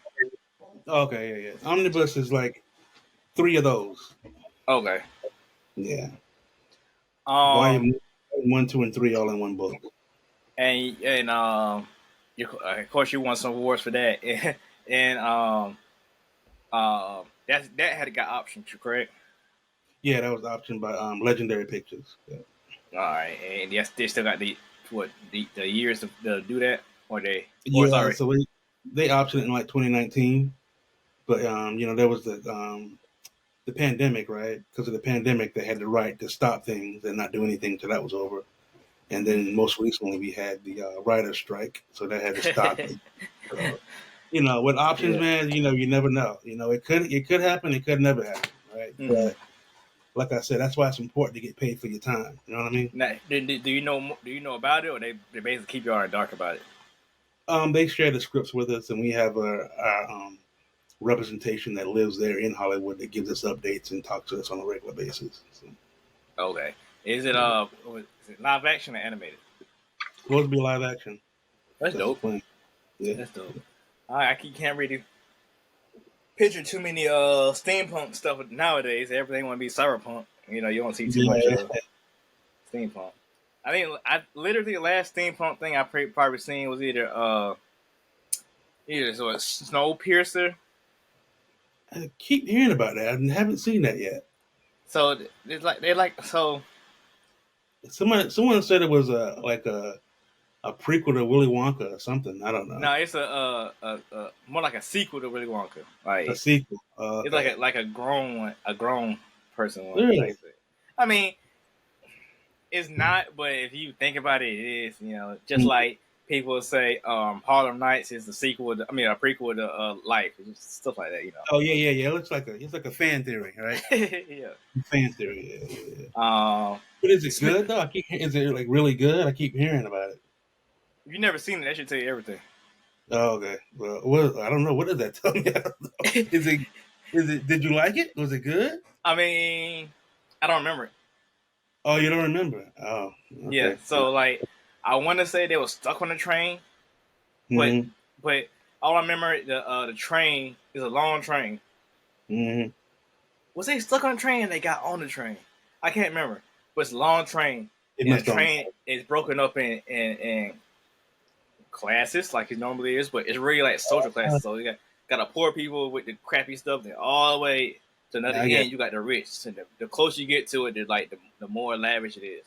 Speaker 3: Okay, yeah. Omnibus is like 3 of those.
Speaker 2: Okay.
Speaker 3: Yeah. Volume 1, 2, and 3 all in one book.
Speaker 2: And of course you won some awards for that, and that had got optioned, correct?
Speaker 3: Yeah, that was optioned by Legendary Pictures. Yeah.
Speaker 2: All right, and yes, they still got the years to do that, or they
Speaker 3: Yeah, so they optioned it in like 2019, but there was the pandemic, right? Because of the pandemic, they had the right to stop things and not do anything till that was over. And then most recently, we had the writer's strike, so they had to stop it. With options, man, you never know. It could happen, it could never happen, right?
Speaker 2: Mm-hmm.
Speaker 3: But like I said, that's why it's important to get paid for your time. You know what I mean?
Speaker 2: Now, do you know about it, or they basically keep you all in the dark about it?
Speaker 3: They share the scripts with us, and we have our representation that lives there in Hollywood that gives us updates and talks to us on a regular basis. So.
Speaker 2: Okay, is it live action or animated?
Speaker 3: Supposed to be live action.
Speaker 2: That's dope.
Speaker 3: Yeah,
Speaker 2: that's dope. I can't really picture too many steampunk stuff nowadays. Everything want to be cyberpunk. You don't see too much steampunk. I think literally the last steampunk thing I probably seen was either so a Snowpiercer.
Speaker 3: I keep hearing about that. I haven't seen that yet.
Speaker 2: So they're like so.
Speaker 3: Someone said it was a prequel to Willy Wonka or something. I don't know.
Speaker 2: No, it's a more like a sequel to Willy Wonka. Like
Speaker 3: a sequel.
Speaker 2: It's like a grown person one.
Speaker 3: Really?
Speaker 2: I mean, it's not, but if you think about it, it is. Just like people say, Harlem Nights is a prequel to Life, stuff like that.
Speaker 3: Oh yeah. It looks like a fan theory, right?
Speaker 2: Yeah.
Speaker 3: Fan theory. Yeah. But is it good though? Is it like really good? I keep hearing about it.
Speaker 2: If you've never seen it, that should tell you everything.
Speaker 3: Oh, okay. Well, I don't know. What does that tell me? I don't know. Is it? Did you like it? Was it good?
Speaker 2: I mean, I don't remember it.
Speaker 3: Oh, you don't remember? Oh, okay.
Speaker 2: Yeah. So I want to say they were stuck on the train, but all I remember the train is a long train.
Speaker 3: Mm-hmm.
Speaker 2: Was they stuck on the train and they got on the train? I can't remember. But it's a long train. And the train is broken up in classes like it normally is, but it's really like social classes. So you got the poor people with the crappy stuff, then all the way to another end you got the rich. And the closer you get to it, the more lavish it is.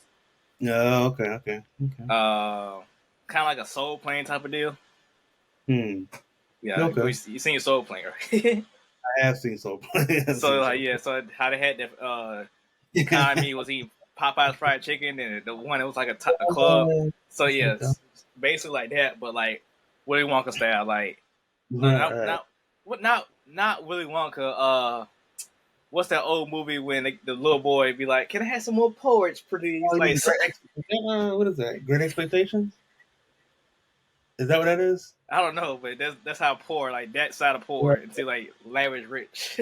Speaker 3: Oh, okay.
Speaker 2: Kind of like a Soul Plane type of deal. Yeah,
Speaker 3: okay.
Speaker 2: You seen Soul Plane, right?
Speaker 3: I have seen Soul Plane.
Speaker 2: So how they had the economy was eating Popeye's fried chicken, and the one that was like a club. So yeah, basically like that, but like Willy Wonka style, like not Willy Wonka. What's that old movie when the little boy be like, "Can I have some more porridge, please?"
Speaker 3: What is that? Great Expectations? Is that what that is?
Speaker 2: I don't know, but that's how poor, like that side of poor,
Speaker 3: Right,
Speaker 2: into like lavish rich.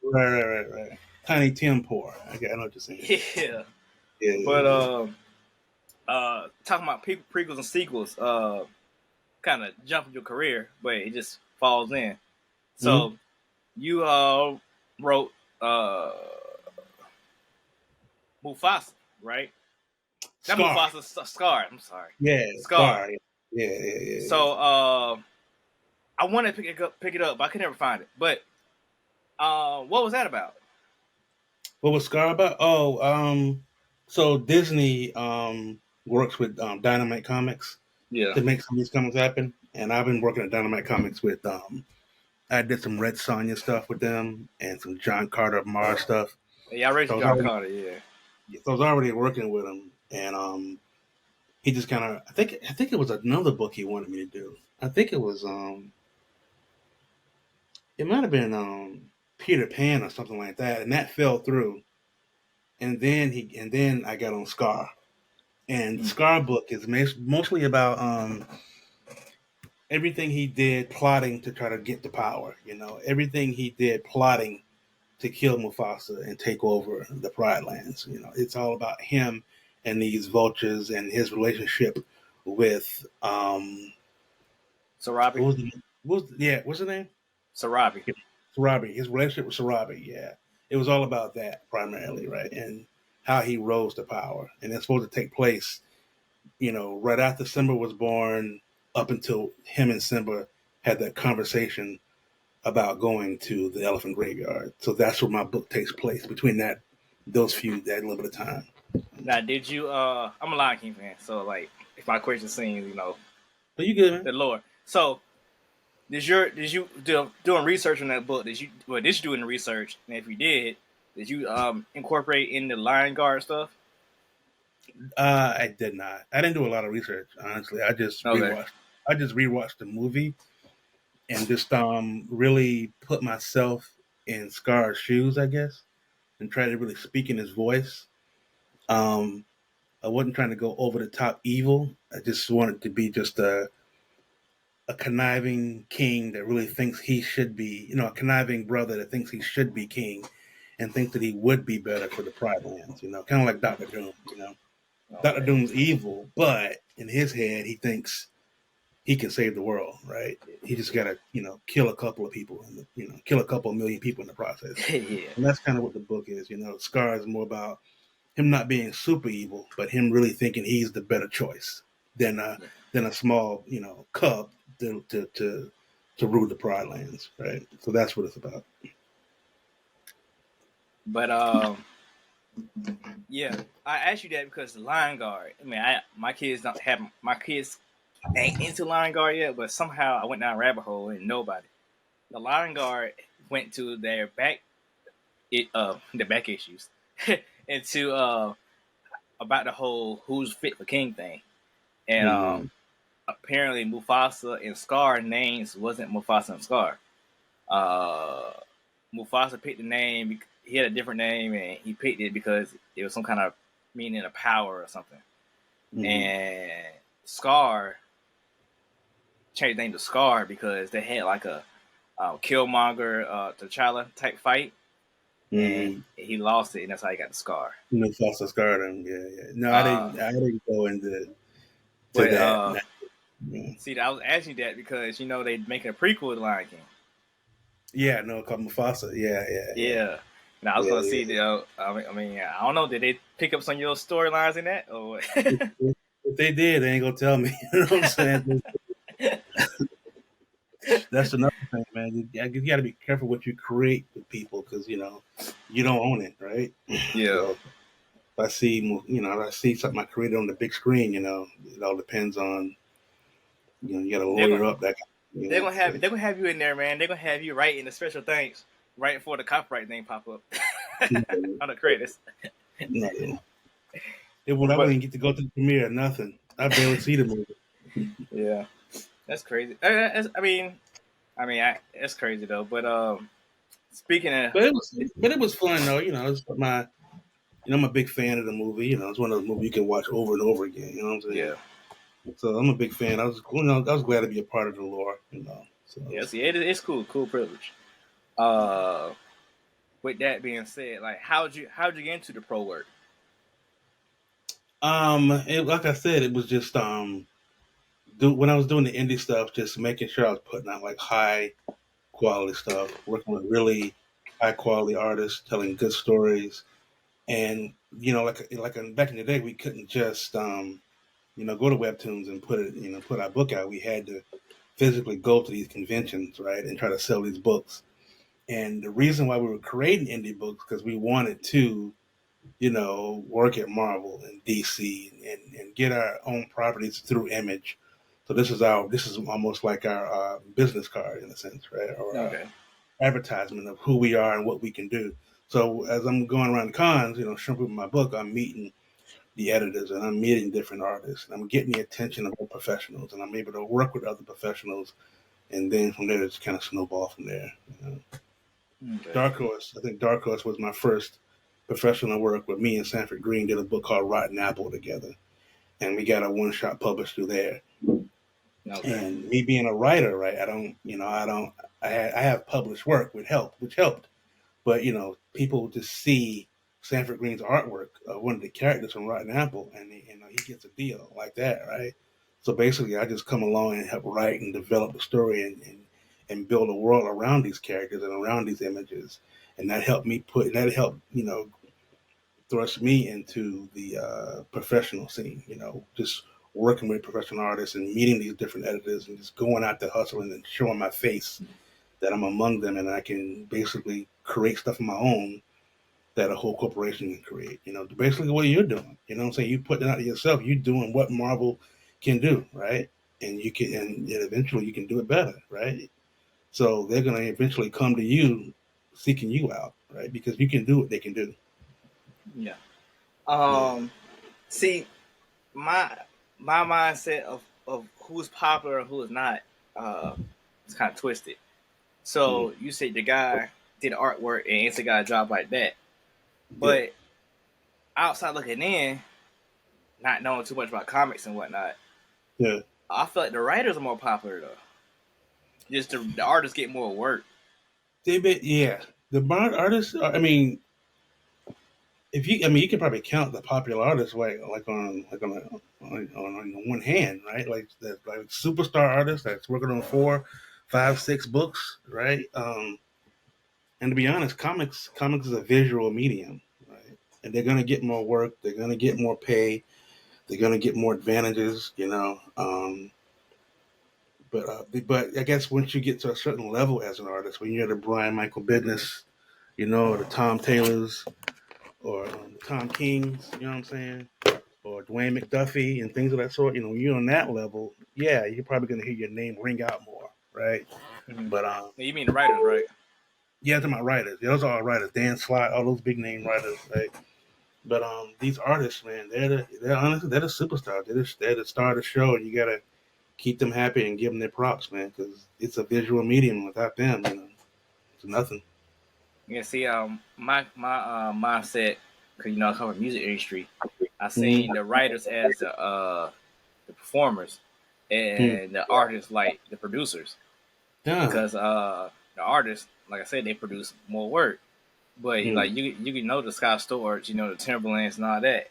Speaker 3: right. Tiny Tim poor. I know what you're saying.
Speaker 2: Yeah,
Speaker 3: Yeah.
Speaker 2: but talking about prequels and sequels, kind of jumping your career, but it just falls in.
Speaker 3: Mm-hmm.
Speaker 2: So you wrote Mufasa, right? Not
Speaker 3: Scar.
Speaker 2: Mufasa, Scar. I'm sorry,
Speaker 3: Yeah,
Speaker 2: Scar.
Speaker 3: Scar. Yeah.
Speaker 2: So I wanted to pick it up, but I could never find it. But what was that about?
Speaker 3: What was Scar about? Oh, so Disney works with Dynamite Comics
Speaker 2: Yeah,
Speaker 3: to make some of these comics happen, and I've been working at Dynamite Comics with I did some Red Sonja stuff with them and some John Carter of Mars stuff.
Speaker 2: yeah, I raised
Speaker 3: So
Speaker 2: John Carter. Yeah,
Speaker 3: I was already working with him, and he just kind of I think it was another book he wanted me to do. I think it was it might have been Peter Pan or something like that, and that fell through. And then I got on Scar, and Scar book is mostly about everything he did plotting to try to get to power. You know, everything he did plotting to kill Mufasa and take over the Pride Lands. You know, it's all about him and these vultures and his relationship with
Speaker 2: Sarabi.
Speaker 3: what's the name?
Speaker 2: Sarabi.
Speaker 3: Sarabi. His relationship with Sarabi. Yeah, it was all about that primarily, right? And how he rose to power, and it's supposed to take place, you know, right after Simba was born, up until him and Simba had that conversation about going to the elephant graveyard. So that's where my book takes place, between that little bit of time.
Speaker 2: Now, did you? I'm a Lion King fan, so like, if my question seems,
Speaker 3: But you good, man?
Speaker 2: the lore. So, doing research on that book? Did you do any research? And if you did you incorporate in the Lion Guard stuff?
Speaker 3: I did not. I didn't do a lot of research, honestly. I just
Speaker 2: Okay.
Speaker 3: rewatched. I just rewatched the movie and just really put myself in Scar's shoes, I guess, and try to really speak in his voice. Um, I wasn't trying to go over the top evil. I just wanted to be just a conniving king that really thinks he should be, a conniving brother that thinks he should be king and thinks that he would be better for the Pride Lands, kind of like Doctor Doom. Doctor
Speaker 2: Okay.
Speaker 3: Doom's evil, but in his head, he thinks he can save the world, right? He just got to, kill a couple of people, and kill a couple of million people in the process.
Speaker 2: Yeah.
Speaker 3: And that's kind of what the book is. Scar is more about him not being super evil, but him really thinking he's the better choice than a small, cub to rule the Pride Lands, right? So that's what it's about.
Speaker 2: But yeah, I asked you that because the Lion Guard. I mean, my kids ain't into Lion Guard yet, but somehow I went down a rabbit hole and nobody. The Lion Guard went to their the back issues into about the whole who's fit for king thing, and apparently Mufasa and Scar names wasn't Mufasa and Scar. Mufasa picked the name. He had a different name, and he picked it because it was some kind of meaning of power or something. And Scar changed the name to Scar because they had like a Killmonger T'Challa type fight, and he lost it, and that's how he got the Scar.
Speaker 3: Mufasa scarred him. Yeah. No, I didn't go into that.
Speaker 2: See, I was asking you that because they making a prequel to Lion King.
Speaker 3: Yeah, no, called Mufasa. Yeah.
Speaker 2: Now I was gonna see the. I mean, I don't know. Did they pick up some of your storylines in that? Or
Speaker 3: if they did, they ain't gonna tell me. You know what I'm saying? That's another thing, man. You got to be careful what you create with people because you don't own it, right?
Speaker 2: Yeah.
Speaker 3: So if I see something I created on the big screen, it all depends on. You got to lawyer up that.
Speaker 2: They're gonna have you in there, man. They're gonna have you writing the special thanks right before the copyright thing pop up on the credits.
Speaker 3: No. I wouldn't get to go to the premiere or nothing. I barely see the movie.
Speaker 2: Yeah, that's crazy. It's crazy though. But speaking of,
Speaker 3: but it was fun though. I'm a big fan of the movie. It's one of those movies you can watch over and over again. You know what I'm saying?
Speaker 2: Yeah.
Speaker 3: So I'm a big fan. I was glad to be a part of the lore. So
Speaker 2: Yeah, see, it's cool privilege. Uh, with that being said, like, how'd you get into the pro work?
Speaker 3: like I said, it was just when I was doing the indie stuff, just making sure I was putting out like high quality stuff, working with really high quality artists, telling good stories, and back in the day, we couldn't just go to Webtoons and put our book out. We had to physically go to these conventions, right, and try to sell these books. And the reason why we were creating indie books because we wanted to, work at Marvel and DC and get our own properties through Image. So this is almost like our business card in a sense, right, or
Speaker 2: Okay.
Speaker 3: advertisement of who we are and what we can do. So as I'm going around cons, showing people my book, I'm meeting the editors and I'm meeting different artists and I'm getting the attention of other professionals and I'm able to work with other professionals and then from there it's kind of snowball from there.
Speaker 2: Okay.
Speaker 3: Dark Horse, I think Dark Horse was my first professional work where me and Sanford Green did a book called Rotten Apple together and we got a one shot published through there.
Speaker 2: Okay.
Speaker 3: And me being a writer, right? I have published work which helped. But people just see Sanford Green's artwork, one of the characters from Rotten Apple, and he gets a deal like that, right? So basically, I just come along and help write and develop the story and build a world around these characters and around these images, and that helped thrust me into the professional scene. Just working with professional artists and meeting these different editors and just going out there hustling and showing my face that I'm among them and I can basically create stuff of my own that a whole corporation can create. Basically what you're doing. You know what I'm saying? You putting it out yourself. You're doing what Marvel can do, right? And you can, and eventually you can do it better, right? So they're gonna eventually come to you, seeking you out, right? Because you can do what they can do.
Speaker 2: Yeah.
Speaker 3: Yeah.
Speaker 2: See, my my mindset of who's popular and who is not, is kind of twisted.
Speaker 3: Mm-hmm.
Speaker 2: So you say the guy did artwork and it's a guy job like that,
Speaker 3: Yeah.
Speaker 2: but outside looking in, not knowing too much about comics and whatnot,
Speaker 3: Yeah.
Speaker 2: I feel like the writers are more popular though. Just the artists get more work.
Speaker 3: Yeah. The bard artists. I mean, you can probably count the popular artists on one hand, right? Like that, like superstar artists that's working on 4, 5, 6 books, right? And to be honest, comics is a visual medium, right? And they're gonna get more work, they're gonna get more pay, they're gonna get more advantages, but I guess once you get to a certain level as an artist, when you're the Brian Michael Bendis, or the Tom Taylors, or the Tom Kings, you know what I'm saying? Or Dwayne McDuffie and things of that sort. When you're on that level, yeah, you're probably going to hear your name ring out more, right?
Speaker 2: Mm-hmm.
Speaker 3: But
Speaker 2: You mean the writers, right?
Speaker 3: yeah, to my writers, those are all writers. Dan Slott, all those big name writers, right? But these artists, man, they're honestly they're the superstars. They're the star of the show, and you gotta keep them happy and give them their props, man, because it's a visual medium. Without them, it's nothing.
Speaker 2: Yeah. See, my mindset, because I cover the music industry. I
Speaker 3: Mm-hmm.
Speaker 2: seen the writers as the performers and the artists like the producers,
Speaker 3: Yeah.
Speaker 2: because the artists, like I said, they produce more work. But like
Speaker 3: Mm.
Speaker 2: you can know the Scott Storch, the Timberlands and all that.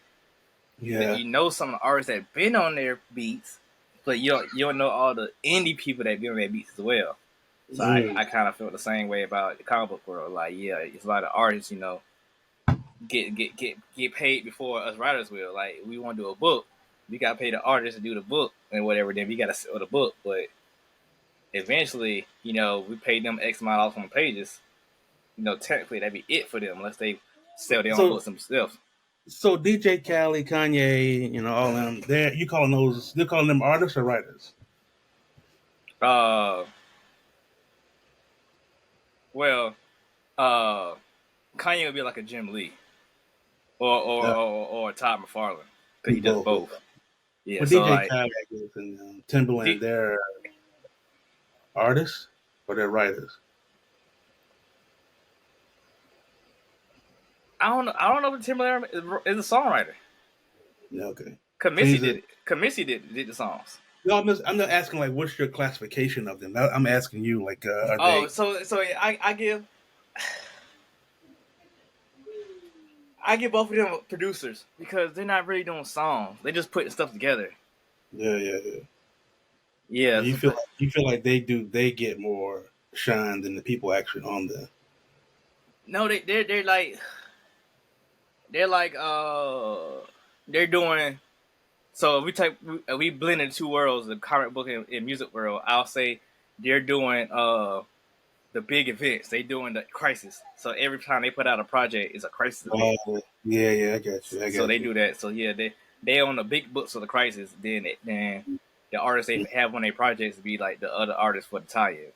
Speaker 3: Yeah.
Speaker 2: You know some of the artists that been on their beats, but you don't know all the indie people that been on their beats as well. So
Speaker 3: Mm.
Speaker 2: I kind of feel the same way about the comic book world. Like, yeah, it's a lot of artists, get paid before us writers will. Like, we want to do a book, we got to pay the artist to do the book and whatever. Then we got to sell the book, but eventually, we pay them X amount of dollars on the pages. Technically that'd be it for them unless they sell their own
Speaker 3: So
Speaker 2: books themselves.
Speaker 3: So DJ Khaled, Kanye, all them, they're calling them artists or writers?
Speaker 2: Uh, well, uh, Kanye would be like a Jim Lee
Speaker 3: Uh,
Speaker 2: or Todd McFarlane because
Speaker 3: do
Speaker 2: he does
Speaker 3: both.
Speaker 2: both. Yeah,
Speaker 3: But
Speaker 2: so
Speaker 3: DJ
Speaker 2: like,
Speaker 3: Khaled and Timberland, they're artists or they're writers?
Speaker 2: I don't know if Timberland is a songwriter.
Speaker 3: Yeah, okay.
Speaker 2: Kamisi did it. Kamisi did the songs.
Speaker 3: No, I'm not asking like what's your classification of them. I'm asking you like are
Speaker 2: Oh,
Speaker 3: they?
Speaker 2: so I give both of them producers because they're not really doing songs. They just putting stuff together.
Speaker 3: Yeah.
Speaker 2: Yeah,
Speaker 3: You feel like they get more shine than the people actually on there.
Speaker 2: no, they're like they're like they're doing. So we blended two worlds, the comic book and music world. I'll say they're doing the big events. They doing the crisis. So every time they put out a project, it's a crisis event.
Speaker 3: Yeah, I got you.
Speaker 2: So they do that. So yeah, they own the big books of the crisis. Then the artists they have on their projects be like the other artists for the tie-ins.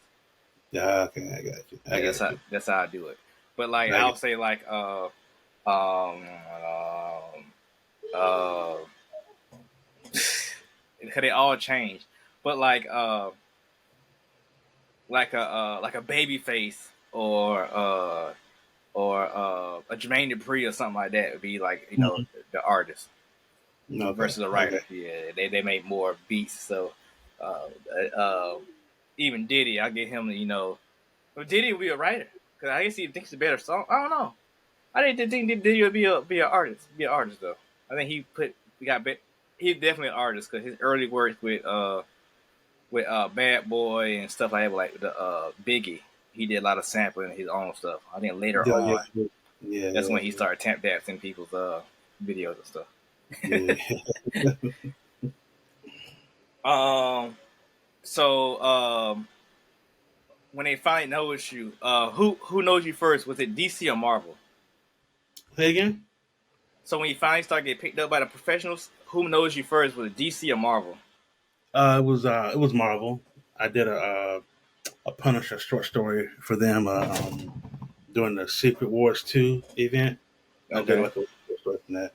Speaker 3: Yeah, okay, I got you.
Speaker 2: Yeah, that's how I do it. But like I'll say like um uh because they all change. But like a baby face or a Jermaine Dupri or something like that would be like the artist versus a writer. Yeah, they make more beats. So even Diddy, I get him. Well, Diddy would be a writer because I guess he thinks it's a better song. I don't know. I didn't think Diddy would be an artist. Be an artist though. I think he's definitely an artist because his early work with Bad Boy and stuff like that, like the Biggie, he did a lot of sampling his own stuff. I think later on, that's when he started tap dancing people's videos and stuff.
Speaker 3: Yeah.
Speaker 2: So when they finally noticed you, who knows you first? Was it DC or Marvel?
Speaker 3: Say again.
Speaker 2: So when you finally started getting picked up by the professionals, who knows you first? Was it DC or Marvel?
Speaker 3: It was Marvel. I did a Punisher short story for them during the Secret Wars 2 event. I did like a short story from that,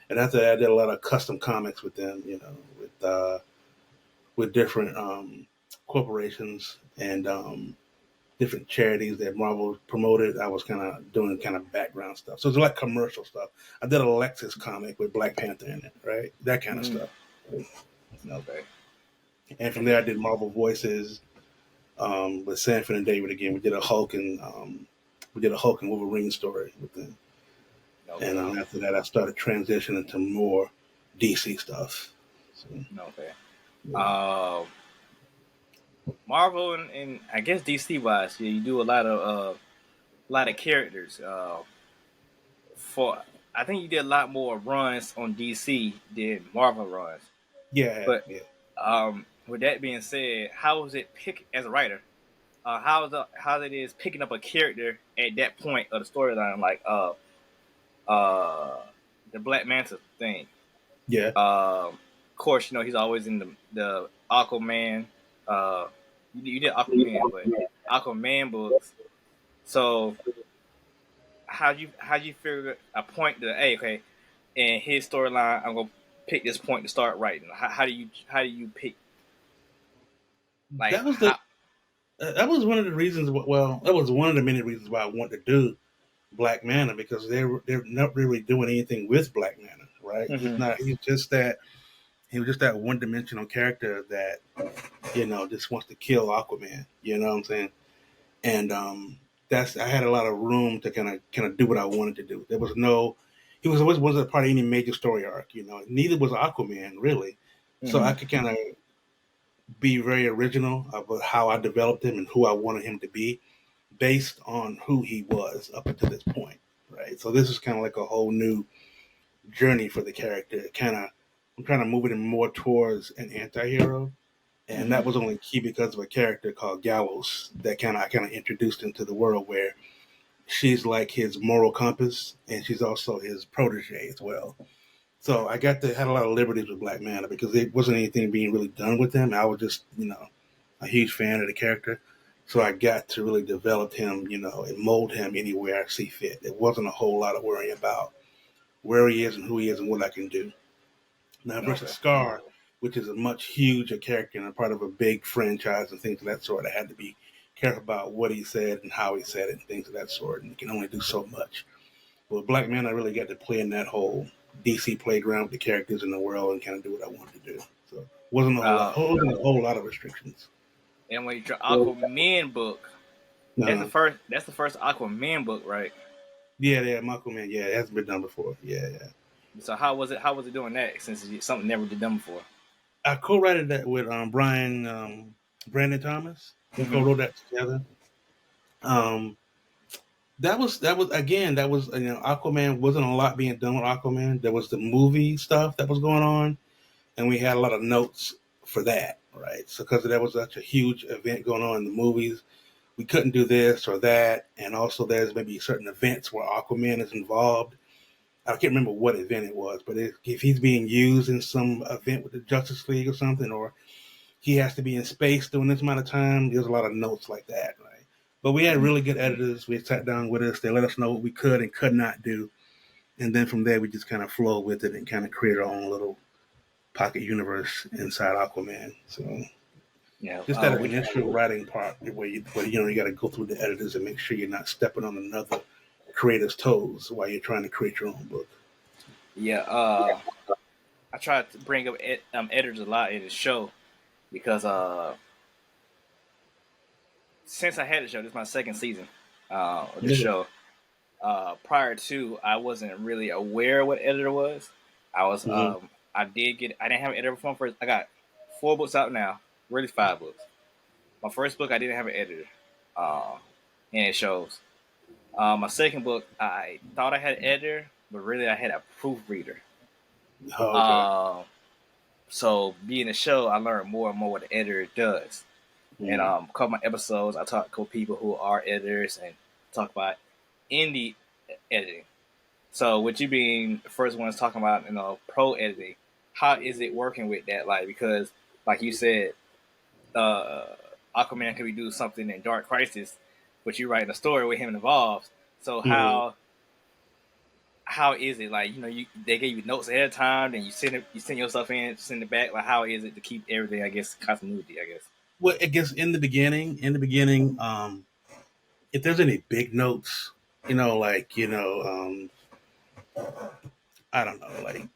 Speaker 3: and after that, I did a lot of custom comics with them. With different corporations and different charities that Marvel promoted. I was kind of doing kind of background stuff, so it's like commercial stuff. I did a Lexus comic with Black Panther in it, right? That kind of stuff.
Speaker 2: Okay.
Speaker 3: And from there, I did Marvel voices with Sanford and David again. We did a Hulk and Wolverine story with them. Okay. And after that, I started transitioning to more DC stuff. So,
Speaker 2: okay. Yeah. Marvel and I guess DC wise, yeah, you do a lot of characters. I think you did a lot more runs on DC than Marvel runs.
Speaker 3: Yeah,
Speaker 2: but with that being said, how was it as a writer? How it is picking up a character at that point of the storyline, like the Black Manta thing.
Speaker 3: Yeah.
Speaker 2: Of course, he's always in the Aquaman. You did Aquaman, but Aquaman books. So how you figure a point that okay, in his storyline, I'm gonna pick this point to start writing. How do you pick? Like
Speaker 3: that was one of the reasons. Well, that was one of the many reasons why I wanted to do Black Manta, because they're not really doing anything with Black Manta, right? Mm-hmm. He was just that one dimensional character that just wants to kill Aquaman. You know what I'm saying? And I had a lot of room to kind of do what I wanted to do. There was he wasn't a part of any major story arc. Neither was Aquaman really. Mm-hmm. So I could kind of be very original about how I developed him and who I wanted him to be, based on who he was up until this point, right? So this is kind of like a whole new journey for the character. I'm trying to move it more towards an anti-hero, and that was only key because of a character called Gallows that I kind of introduced into the world, where she's like his moral compass, and she's also his protege as well. So I had a lot of liberties with Black Manta because there wasn't anything being really done with him. I was just, a huge fan of the character. So I got to really develop him, and mold him anywhere I see fit. It wasn't a whole lot of worrying about where he is and who he is and what I can do. Now versus Scar, which is a much huger character and a part of a big franchise and things of that sort, I had to be careful about what he said and how he said it and things of that sort. And you can only do so much. But Black Man, I really got to play in that whole DC played around with the characters in the world and kind of do what I wanted to do. So wasn't
Speaker 2: Uh,
Speaker 3: wasn't a whole lot of restrictions.
Speaker 2: and when you draw Aquaman book, that's the
Speaker 3: No,
Speaker 2: first. That's the first Aquaman book, right?
Speaker 3: yeah, Michael Man, yeah, it hasn't been done before. Yeah.
Speaker 2: So how was it? How was it doing that? Since it's something never been done before.
Speaker 3: I co-wrote that with Brandon Thomas. We
Speaker 2: Mm-hmm.
Speaker 3: co-wrote that together. That was again, that was, Aquaman wasn't a lot being done with Aquaman. There was the movie stuff that was going on, and we had a lot of notes for that, right? So because there was such a huge event going on in the movies, we couldn't do this or that, and also there's maybe certain events where Aquaman is involved. I can't remember what event it was, but if he's being used in some event with the Justice League or something, or he has to be in space during this amount of time, there's a lot of notes like that, right? But we had really good editors. We sat down with us. They let us know what we could and could not do. And then from there, we just kind of flowed with it and kind of created our own little pocket universe inside Aquaman. So
Speaker 2: Yeah.
Speaker 3: just that initial writing part where you got to go through the editors and make sure you're not stepping on another creator's toes while you're trying to create your own book.
Speaker 2: Yeah. I try to bring up editors a lot in the show because since I had the show, this is my second season of the show. Prior to, I wasn't really aware what editor was. I was I didn't have an editor before first. I got 4 books out now, really 5 books. My first book I didn't have an editor, and it shows. My second book I thought I had an editor, but really I had a proofreader.
Speaker 3: Oh, okay.
Speaker 2: So being a show, I learned more and more what the editor does. And a couple of my episodes, I talk to people who are editors and talk about indie editing. So with you being the first ones talking about, pro editing, how is it working with that? Like, because like you said, Aquaman could be doing something in Dark Crisis, but you're writing a story with him involved. So how is it, like, they gave you notes ahead of time, then you send yourself in, send it back? Like, how is it to keep everything, I guess, continuity, I guess?
Speaker 3: Well, I guess in the beginning, if there's any big notes, I don't know, like,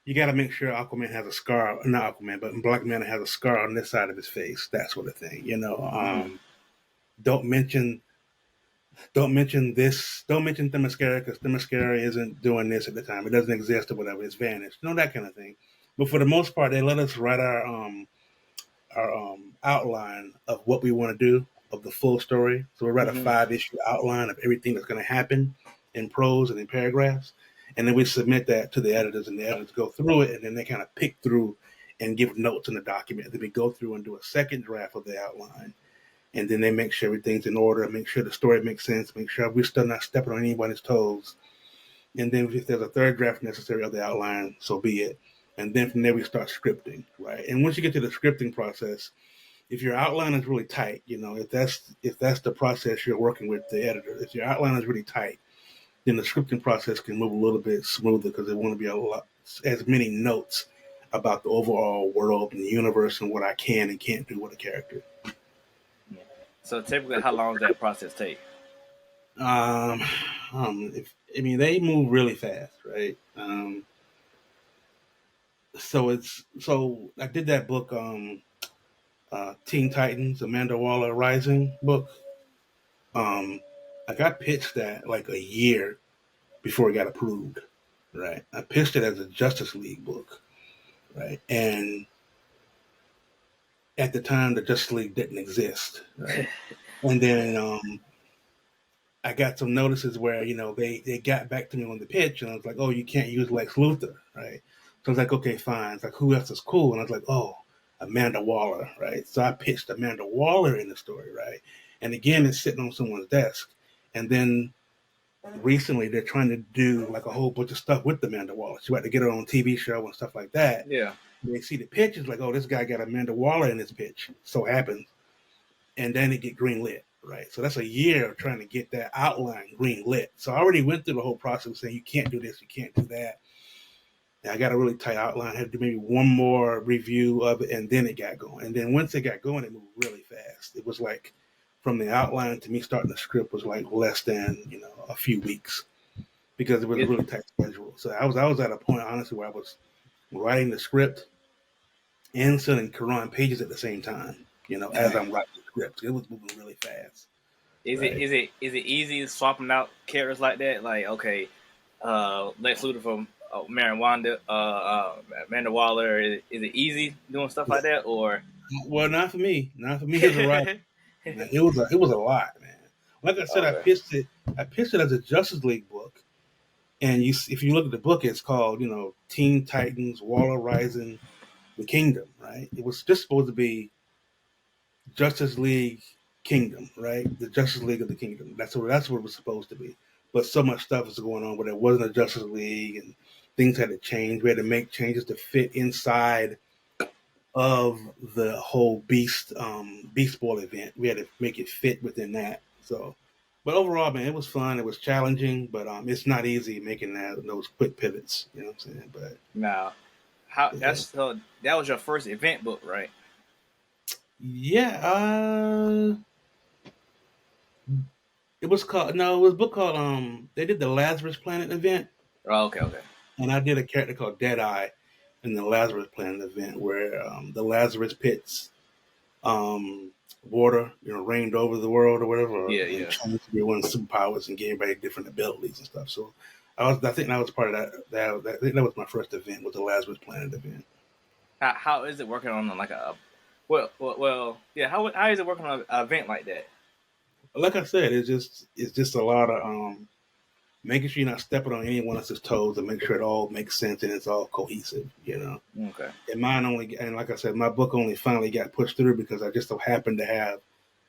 Speaker 3: you got to make sure Aquaman has a scar, not Aquaman, but Black Manta has a scar on this side of his face, that sort of thing. Don't mention this. Don't mention Themyscira because Themyscira isn't doing this at the time. It doesn't exist or whatever. It's vanished. That kind of thing. But for the most part, they let us write our outline of what we want to do of the full story. So we write a 5-issue outline of everything that's going to happen in prose and in paragraphs, and then we submit that to the editors, and the editors go through it, and then they kind of pick through and give notes in the document. Then we go through and do a second draft of the outline, and then they make sure everything's in order, make sure the story makes sense, make sure we're still not stepping on anybody's toes. And then if there's a third draft necessary of the outline, so be it. And then from there we start scripting, right? And once you get to the scripting process, if your outline is really tight, if that's the process you're working with the editor, if your outline is really tight, then the scripting process can move a little bit smoother because there won't be as many notes about the overall world and the universe and what I can and can't do with a character.
Speaker 2: Yeah. So typically, how long does that process take?
Speaker 3: They move really fast, right? So I did that book, Teen Titans, Amanda Waller Rising book. I got pitched that like a year before it got approved, right? I pitched it as a Justice League book, right? And at the time, the Justice League didn't exist, right? And then I got some notices where, they got back to me on the pitch, and I was like, oh, you can't use Lex Luthor, right? So I was like, okay, fine. It's like, who else is cool? And I was like, oh, Amanda Waller, right? So I pitched Amanda Waller in the story, right? And again, it's sitting on someone's desk. And then recently they're trying to do like a whole bunch of stuff with Amanda Waller. She had to get her own TV show and stuff like that.
Speaker 2: Yeah.
Speaker 3: They see the pitch, it's like, oh, this guy got Amanda Waller in his pitch. So happens. And then it get greenlit, right? So that's a year of trying to get that outline greenlit. So I already went through the whole process of saying, you can't do this, you can't do that. And I got a really tight outline. I had to do maybe one more review of it, and then it got going. And then once it got going, it moved really fast. It was like from the outline to me starting the script was like less than, a few weeks. because it was a really tight schedule. So I was at a point honestly where I was writing the script and sending Quran pages at the same time. As I'm writing the script, it was moving really fast.
Speaker 2: Is
Speaker 3: Right?
Speaker 2: it easy swapping out characters like that? Like, okay, Lex Luthor from Amanda Waller. Is it easy doing stuff like that, or?
Speaker 3: Well, not for me. Not for me as a writer. Man, it was a lot, man. Like I said,
Speaker 2: Okay.
Speaker 3: I pitched it as a Justice League book, and if you look at the book, it's called Teen Titans, Waller Rising, the Kingdom. Right? It was just supposed to be Justice League Kingdom, right? The Justice League of the Kingdom. That's what it was supposed to be. But so much stuff was going on where there wasn't a Justice League, and things had to change. We had to make changes to fit inside of the whole Beast Boy event. We had to make it fit within that. So, but overall, man, it was fun. It was challenging, but it's not easy making those quick pivots. You know what I'm saying? But
Speaker 2: Now,
Speaker 3: yeah.
Speaker 2: that was your first event book, right?
Speaker 3: Yeah, it was called no, it was a book called they did the Lazarus Planet event,
Speaker 2: Oh, okay.
Speaker 3: and I did a character called Deadeye in the Lazarus Planet event where the Lazarus pits water, rained over the world or whatever, and
Speaker 2: Yeah.
Speaker 3: changed everyone's superpowers and gave everybody different abilities and stuff. So I think that was part of that. I think that was my first event, was the Lazarus Planet event.
Speaker 2: How is it working on like a yeah? How is it working on an event like that?
Speaker 3: Like I said, it's just a lot of making sure you're not stepping on anyone else's toes and make sure it all makes sense and it's all cohesive.
Speaker 2: Okay.
Speaker 3: And like I said, my book only finally got pushed through because I just so happened to have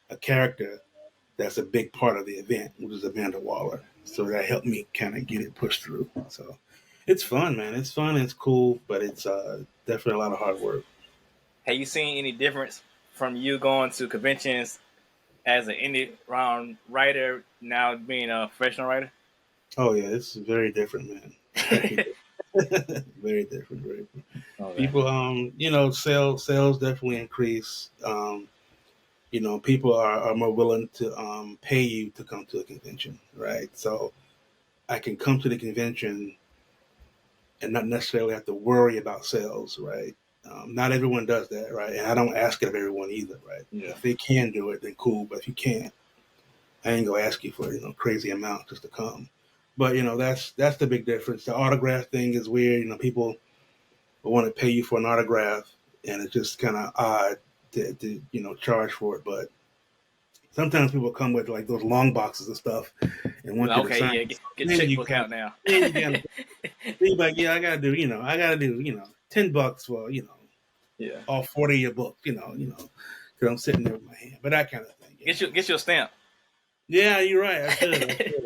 Speaker 3: a character that's a big part of the event, which is Amanda Waller. So that helped me kind of get it pushed through. So it's fun, man. It's fun. It's cool, but it's definitely a lot of hard work.
Speaker 2: Have you seen any difference from you going to conventions as an indie round writer now being a professional writer?
Speaker 3: Oh yeah, it's very different, man. Very different. Very different. Very different.
Speaker 2: Okay.
Speaker 3: People, sales definitely increase. People are more willing to pay you to come to a convention, right? So I can come to the convention and not necessarily have to worry about sales, right? Not everyone does that, right? And I don't ask it of everyone either, right?
Speaker 2: Yeah.
Speaker 3: If they can do it, then cool. But if you can't, I ain't gonna ask you for crazy amount just to come. But that's the big difference. The autograph thing is weird. People want to pay you for an autograph, and it's just kind of odd to charge for it. But sometimes people come with like those long boxes of stuff and want you to
Speaker 2: Okay,
Speaker 3: sign.
Speaker 2: yeah, get the
Speaker 3: Then you
Speaker 2: checkbook out now.
Speaker 3: then you like, yeah, I gotta do $10 for
Speaker 2: Yeah.
Speaker 3: all 40 of your books, because I'm sitting there with my hand, but that kind of thing.
Speaker 2: Get your stamp.
Speaker 3: Yeah, you're right. I should.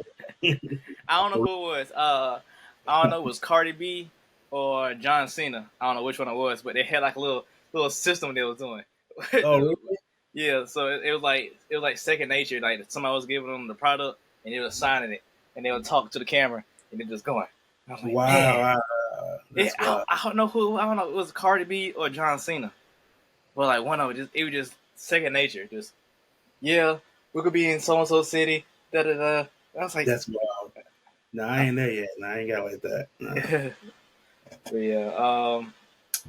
Speaker 2: I don't know who it was. I don't know, it was Cardi B or John Cena. I don't know which one it was, but they had like a little system they was doing.
Speaker 3: Oh, really?
Speaker 2: Yeah, so it was like second nature. Like somebody was giving them the product and they was signing it, and they would talk to the camera and they just going. And I'm like,
Speaker 3: Wow.
Speaker 2: yeah, I don't know who. I don't know. It was Cardi B or John Cena. But like one of it was just second nature. Just yeah, we could be in so and so city. Da da da. I was like,
Speaker 3: That's wild. No, I ain't there yet. No, I ain't got like that. No.
Speaker 2: but yeah.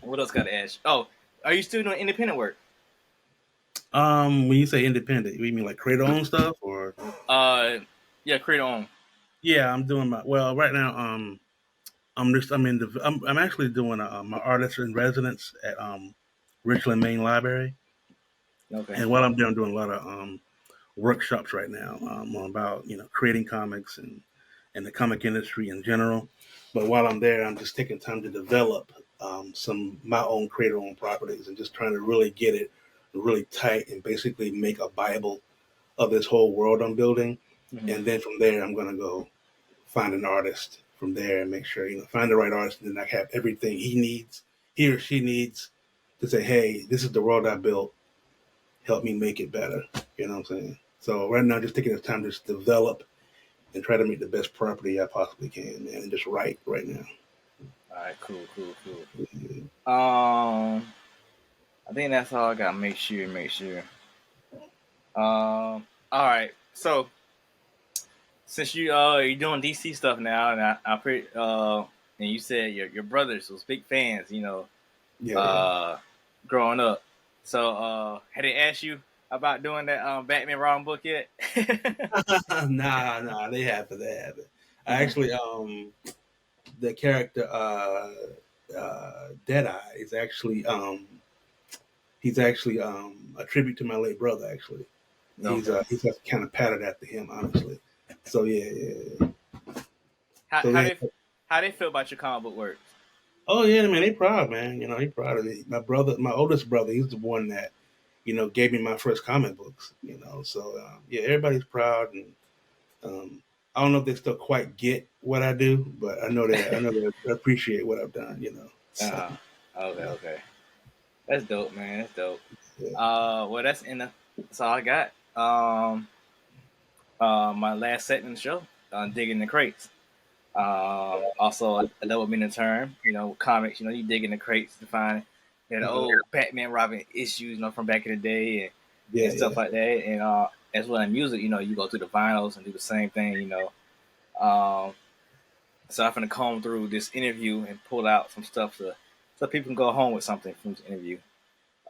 Speaker 2: What else got to ask? Oh, are you still doing independent work?
Speaker 3: When you say independent, you mean like create own stuff or?
Speaker 2: Yeah, create on.
Speaker 3: Yeah, I'm doing right now. I'm actually doing my artist in residence at Richland Main Library,
Speaker 2: Okay.
Speaker 3: and while I'm there, I'm doing a lot of workshops right now about creating comics and the comic industry in general. But while I'm there, I'm just taking time to develop some my own creator owned properties and just trying to really get it really tight and basically make a Bible of this whole world I'm building.
Speaker 2: Mm-hmm.
Speaker 3: And then from there, I'm going to go find an artist from there and make sure, find the right artist. And then I have everything he or she needs to say, hey, this is the world I built. Help me make it better. You know what I'm saying? So right now, just taking the time to just develop and try to make the best property I possibly can, man, and just write right now.
Speaker 2: All right, cool.
Speaker 3: Mm-hmm.
Speaker 2: I think that's all I got. Make sure. All right. So since you're doing DC stuff now, and I pretty and you said your brothers was big fans,
Speaker 3: Yeah,
Speaker 2: growing up. So had they asked you about doing that Batman Robin book yet?
Speaker 3: yeah. Nah, they haven't. I actually, the character, Deadeye is actually, he's actually, a tribute to my late brother, actually.
Speaker 2: Okay.
Speaker 3: He's kind of patterned after him, honestly. So yeah.
Speaker 2: How
Speaker 3: So
Speaker 2: how
Speaker 3: they,
Speaker 2: they how they feel about your comic book work?
Speaker 3: oh yeah, man, they proud, man. He proud of it. My brother, my oldest brother, he's the one that, gave me my first comic books. So yeah, everybody's proud, and um, I don't know if they still quite get what I do, but I know they appreciate what I've done. So
Speaker 2: uh, okay. That's dope, man. That's dope.
Speaker 3: yeah.
Speaker 2: Well, that's all I got. My last segment in the show, digging the crates. Also a double meaning term, comics, you dig in the crates to find the old Batman Robin issues, from back in the day and stuff
Speaker 3: Yeah.
Speaker 2: like that. And as well in music, you go through the vinyls and do the same thing. Um, so I'm gonna comb through this interview and pull out some stuff so people can go home with something from this interview.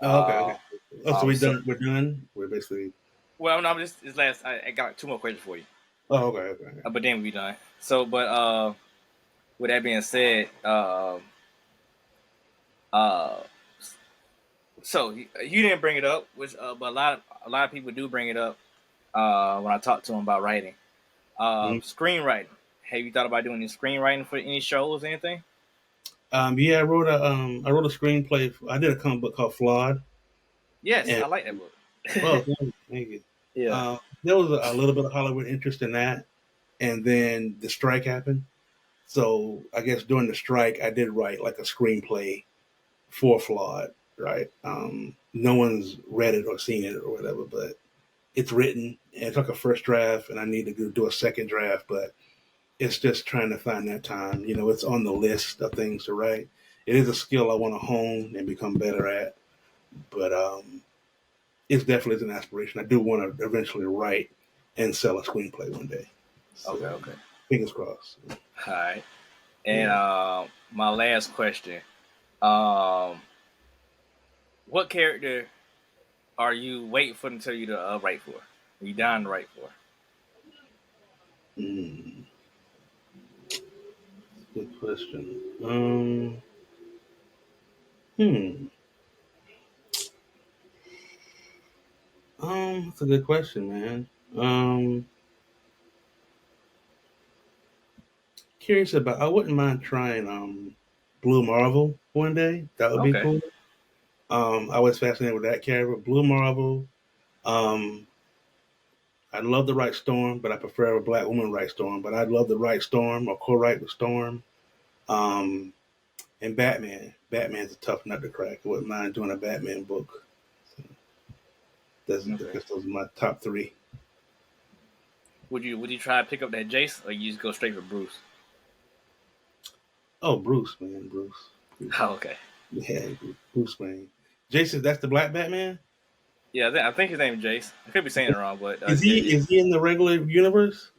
Speaker 3: Oh, okay.
Speaker 2: Uh,
Speaker 3: Oh, so
Speaker 2: so
Speaker 3: we're done. We're basically.
Speaker 2: well, no, just this last. I got two more questions for you,
Speaker 3: Oh, okay.
Speaker 2: but then we'll be done. So, but with that being said, uh, so you didn't bring it up, which but a lot of people do bring it up when I talk to them about writing.
Speaker 3: Mhm.
Speaker 2: Screenwriting. Have you thought about doing any screenwriting for any shows or anything?
Speaker 3: Yeah, I wrote a screenplay. I did a comic book called Flawed,
Speaker 2: Yes,
Speaker 3: and
Speaker 2: I like that book.
Speaker 3: well, thank you.
Speaker 2: Yeah.
Speaker 3: There was a little bit of Hollywood interest in that, and then the strike happened. So I guess during the strike, I did write like a screenplay for Flawed, right? No one's read it or seen it or whatever, but it's written and it's like a first draft, and I need to do a second draft, but it's just trying to find that time. It's on the list of things to write. It is a skill I want to hone and become better at, but it's definitely an aspiration. I do want to eventually write and sell a screenplay one day. So
Speaker 2: Okay.
Speaker 3: fingers crossed.
Speaker 2: All right. And
Speaker 3: Yeah.
Speaker 2: my last question: um, what character are you waiting for them to tell you to write for? Are you dying to write for?
Speaker 3: Mm, good question. Hmm. That's a good question, man. Um, Curious about. I wouldn't mind trying Blue Marvel one day. That would be
Speaker 2: Okay.
Speaker 3: cool. I was fascinated with that character, Blue Marvel. Um, I'd love to write Storm, but I prefer a black woman write Storm. But I'd love to write Storm or co-write with Storm. Um, and Batman. Batman's a tough nut to crack. I wouldn't mind doing a Batman book. So
Speaker 2: Okay.
Speaker 3: those are my top three.
Speaker 2: Would you try to pick up that Jace, or you just go straight for Bruce?
Speaker 3: Oh, Bruce, man, Bruce.
Speaker 2: Oh, okay.
Speaker 3: Yeah, Bruce Wayne. Jason, that's the Black Batman.
Speaker 2: Yeah, I think his name is Jace. I could be saying it wrong, but
Speaker 3: Is he in the regular universe?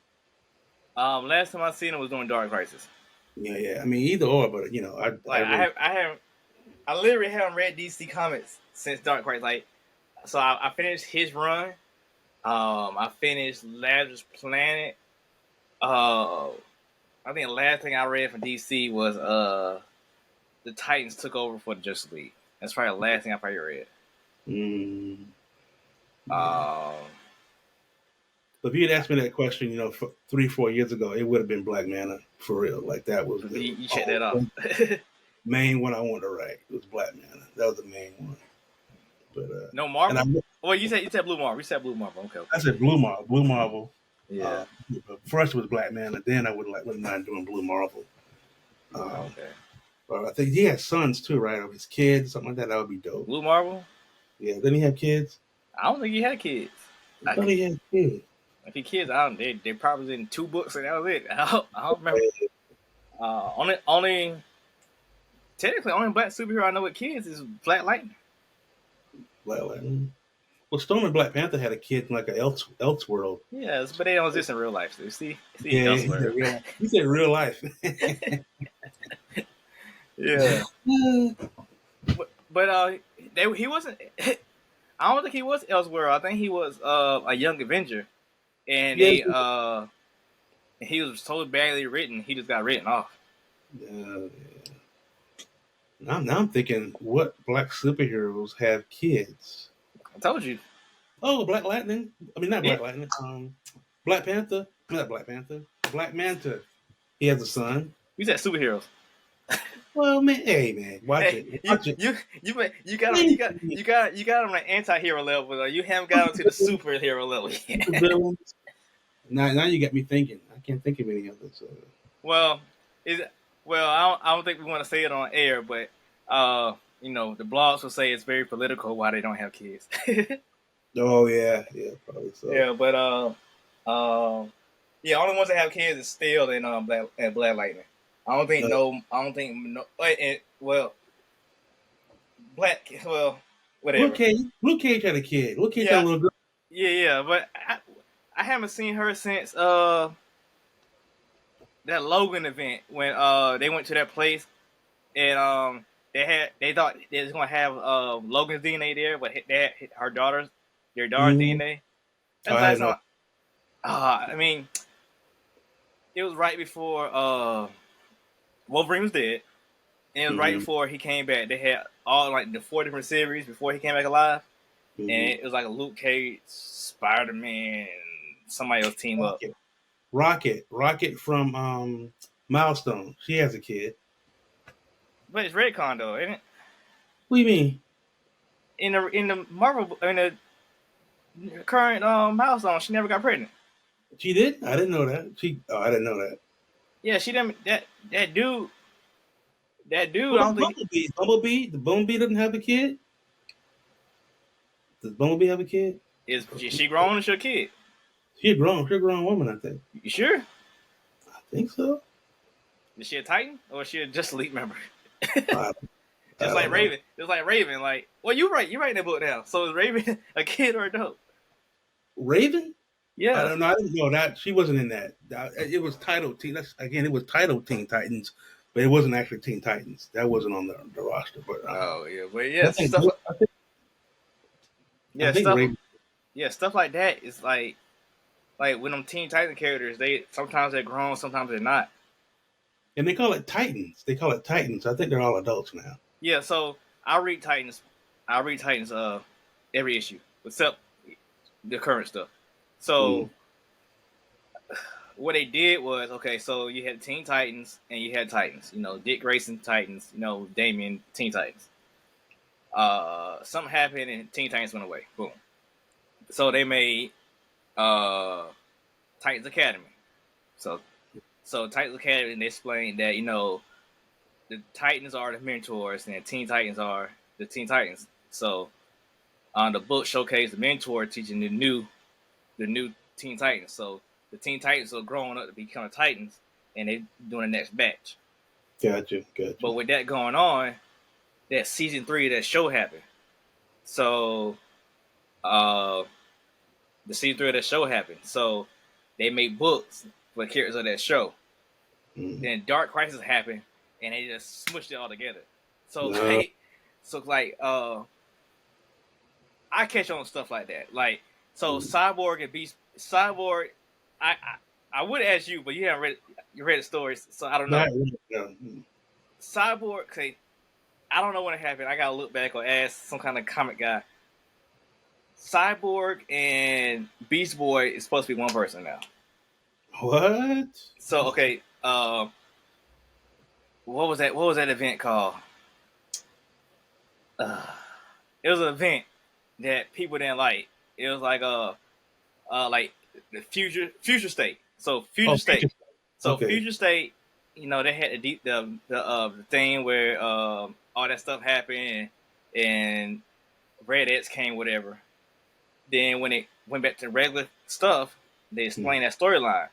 Speaker 2: last time I seen him was doing Dark Crisis.
Speaker 3: Yeah. I mean, either or, but I
Speaker 2: Like
Speaker 3: really.
Speaker 2: I literally haven't read DC comics since Dark Crisis. Like, so I finished his run. I finished Lazarus Planet. I think the last thing I read from DC was the Titans took over for the Justice League. That's probably the last thing I probably read.
Speaker 3: Mm, yeah.
Speaker 2: Um,
Speaker 3: But if you had asked me that question, 3-4 years ago, it would have been Black Manta for real. Like that was
Speaker 2: you,
Speaker 3: the
Speaker 2: you check that off.
Speaker 3: main one I wanted to write. It was Black Manta. That was the main one. But
Speaker 2: No
Speaker 3: and I
Speaker 2: Marvel. Well, you said Blue Marvel. You said Blue Marvel. Okay.
Speaker 3: I said Blue Marvel. Blue Marvel.
Speaker 2: Yeah.
Speaker 3: First it was Black Manta. Then I wouldn't mind doing Blue Marvel.
Speaker 2: Okay.
Speaker 3: But I think he has sons too, right? Or his kids, something like that. That would be dope.
Speaker 2: Blue Marvel.
Speaker 3: Yeah. Didn't he have kids?
Speaker 2: I don't think he had kids.
Speaker 3: I thought he had kids.
Speaker 2: If he kids, I don't. They probably in 2 books and that was it. I don't remember. Only technically only black superhero I know with kids is Black Lightning.
Speaker 3: Black Lightning. Well, Storm and Black Panther had a kid in like a Elseworld.
Speaker 2: Yes, but they don't exist in real life. So you see
Speaker 3: Yeah, he said
Speaker 2: elsewhere.
Speaker 3: real. He said real life.
Speaker 2: Yeah, but he wasn't. I don't think he was elsewhere. I think he was a young Avenger, and
Speaker 3: Yes.
Speaker 2: he was so badly written. He just got written off.
Speaker 3: Yeah. Now I'm thinking, what black superheroes have kids?
Speaker 2: I told you.
Speaker 3: Oh, Black Lightning. I mean, not
Speaker 2: Yeah.
Speaker 3: Black Lightning. Black Panther. Not Black Panther. Black Manta. He has a son.
Speaker 2: You said superheroes.
Speaker 3: Well, man, hey, man, watch
Speaker 2: Hey,
Speaker 3: it. Watch it.
Speaker 2: you got him on the anti-hero level. Or you haven't got him to the superhero level yet.
Speaker 3: The villains. Now you got me thinking. I can't think of any others.
Speaker 2: Well, I don't think we want to say it on air, but the blogs will say it's very political why they don't have kids.
Speaker 3: Oh yeah, probably so.
Speaker 2: Yeah, but only ones that have kids is Steel and Black Lightning. I don't think whatever.
Speaker 3: Blue Cage had a kid. Blue Cage had a little girl.
Speaker 2: Yeah, but I haven't seen her since that Logan event when they went to that place and they thought they was gonna have Logan's DNA there, but they had their daughter's DNA. That's not. I mean, it was right before Wolverine was dead, and it was right before he came back. They had all like the 4 different series before he came back alive, and it was like a Luke Cage, Spider-Man, and somebody else team up.
Speaker 3: Rocket from Milestone. She has a kid.
Speaker 2: But it's Redcon though, isn't it?
Speaker 3: What do you mean?
Speaker 2: In the Marvel the current Milestone, she never got pregnant.
Speaker 3: She did? I didn't know that. I didn't know that.
Speaker 2: Yeah, she didn't. That dude. I don't think.
Speaker 3: Bumblebee doesn't have a kid. Does Bumblebee have a kid?
Speaker 2: Is she grown or is she a kid?
Speaker 3: She's a grown woman, I think.
Speaker 2: You sure?
Speaker 3: I think so.
Speaker 2: Is she a Titan or is she a Just Elite member?
Speaker 3: Just
Speaker 2: like Raven. Just like Raven. Like, well, you're right. You're writing that book now. So is Raven a kid or a dope?
Speaker 3: Raven?
Speaker 2: Yeah.
Speaker 3: I don't know. I didn't know that. She wasn't in that. It was titled Teen. It was titled Teen Titans, but it wasn't actually Teen Titans. That wasn't on the roster. But
Speaker 2: stuff like that is like when them Teen Titan characters, sometimes they're grown, sometimes they're not.
Speaker 3: And they call it Titans. I think they're all adults now.
Speaker 2: Yeah, so I read Titans every issue except the current stuff. So what they did was, okay, so you had Teen Titans and you had Titans. Dick Grayson Titans, Damian Teen Titans. Something happened and Teen Titans went away. Boom. So they made Titans Academy. So Titans Academy, and they explained that, the Titans are the mentors and the Teen Titans are the Teen Titans. So the book showcased the mentor teaching the new Teen Titans. So the Teen Titans are growing up to become Titans, and they're doing the next batch.
Speaker 3: Gotcha.
Speaker 2: But with that going on, that season 3 of that show happened. So the season 3 of that show happened. So they made books for the characters of that show. Then Dark Crisis happened, and they just smushed it all together. So I catch on stuff like that. Like, so Cyborg and Beast. Cyborg, I would ask you, but you haven't read the stories, so I don't know. Cyborg, okay, I don't know when it happened. I gotta look back or ask some kind of comic guy. Cyborg and Beast Boy is supposed to be one person now.
Speaker 3: What?
Speaker 2: So okay, what was that event called? It was an event that people didn't like. It was like the future state. So future state. So okay. Future state. They had the thing where all that stuff happened and Red X came, whatever. Then when it went back to regular stuff, they explained that storyline.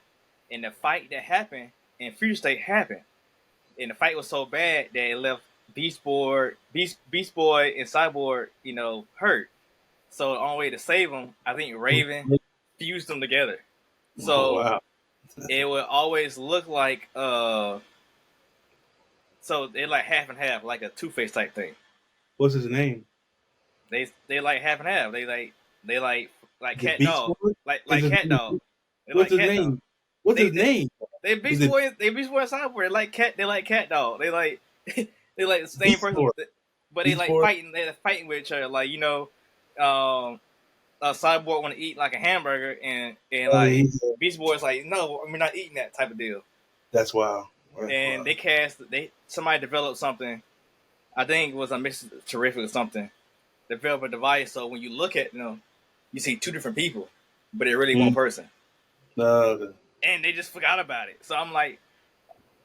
Speaker 2: And the fight that happened in Future State happened. And the fight was so bad that it left Beast Boy and Cyborg, hurt. So the only way to save them, I think Raven fused them together.
Speaker 3: Oh,
Speaker 2: So
Speaker 3: wow.
Speaker 2: it would always look like so they're like half and half, like a Two-Face type thing.
Speaker 3: What's his name?
Speaker 2: They like half and half. They like
Speaker 3: The
Speaker 2: cat
Speaker 3: Beast
Speaker 2: dog.
Speaker 3: Boy?
Speaker 2: Like
Speaker 3: Is his
Speaker 2: cat
Speaker 3: name?
Speaker 2: dog. They
Speaker 3: What's
Speaker 2: like
Speaker 3: his
Speaker 2: cat dog.
Speaker 3: name? What's his name?
Speaker 2: They
Speaker 3: Is
Speaker 2: Beast
Speaker 3: it
Speaker 2: Boy. They Beast Boy software. They like cat dog. They like they like the same
Speaker 3: Beast
Speaker 2: person,
Speaker 3: Boy?
Speaker 2: but they
Speaker 3: Beast
Speaker 2: like
Speaker 3: Boy?
Speaker 2: fighting. They're fighting with each other. Like a Cyborg want to eat like a hamburger, and
Speaker 3: Oh, yeah,
Speaker 2: like Beast Boy's like, no, we're not eating that type of deal.
Speaker 3: that's wild. That's
Speaker 2: And
Speaker 3: wild.
Speaker 2: somebody developed something. I think it was a Mr. Terrific or something. Developed a device so when you look at them, you see two different people, but they're really one person.
Speaker 3: Okay.
Speaker 2: And they just forgot about it. So I'm like,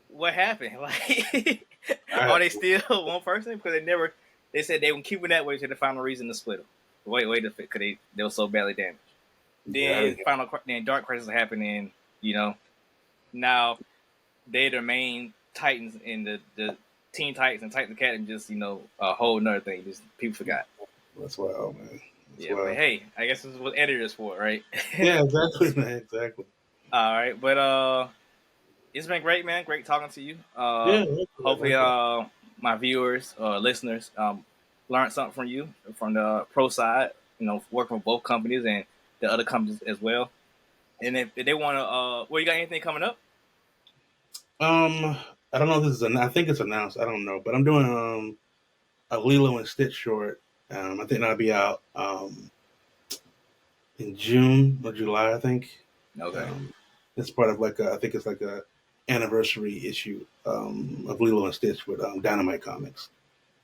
Speaker 2: what happened? Like,
Speaker 3: All
Speaker 2: are
Speaker 3: right.
Speaker 2: they still one person? Because they said they would keep it that way to the final reason to split them. Wait to fit because they were so badly damaged. Then then Dark Crisis happened, and now they're the main Titans in the Teen Titans and Titan Academy. Just a whole nother thing. Just people forgot.
Speaker 3: That's wild, man. That's
Speaker 2: Yeah,
Speaker 3: wild.
Speaker 2: but hey, I guess this is what editors for, right?
Speaker 3: Yeah, exactly, man. Exactly.
Speaker 2: All right, but it's been great, man. Great talking to you.
Speaker 3: Yeah.
Speaker 2: Hopefully, my viewers, listeners, learned something from you from the pro side. Working with both companies and the other companies as well. And if they want to, well, you got anything coming up?
Speaker 3: I don't know if this is I think it's announced. I don't know, but I'm doing a Lilo and Stitch short. I think that'll be out in June or July. I think.
Speaker 2: Okay.
Speaker 3: It's part of I think it's like a anniversary issue of Lilo and Stitch with Dynamite Comics.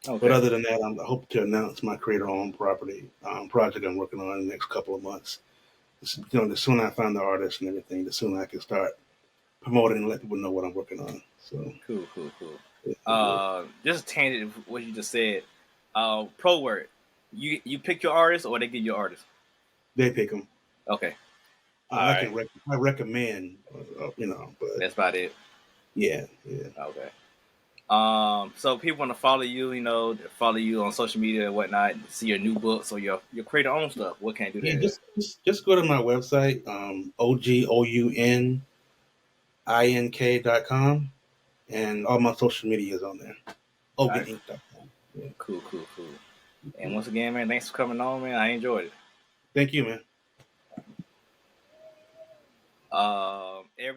Speaker 2: Okay.
Speaker 3: But other than that, I hope to announce my creator-owned property project I'm working on in the next couple of months. The sooner I find the artist and everything, the sooner I can start promoting and let people know what I'm working on. So
Speaker 2: Cool. Just a tangent of what you just said. Pro word. You pick your artist or they give you artist?
Speaker 3: they pick them.
Speaker 2: Okay.
Speaker 3: I recommend, but
Speaker 2: that's about it.
Speaker 3: Yeah.
Speaker 2: Okay. So people want to follow you, follow you on social media and whatnot, see your new books or your creator own stuff. What can I do there?
Speaker 3: Just go to my website, OGOUNINK.com, and all my social media is on there. OGInk.com. Yeah.
Speaker 2: Cool. And once again, man, thanks for coming on, man. I enjoyed it.
Speaker 3: Thank you, man.
Speaker 2: Every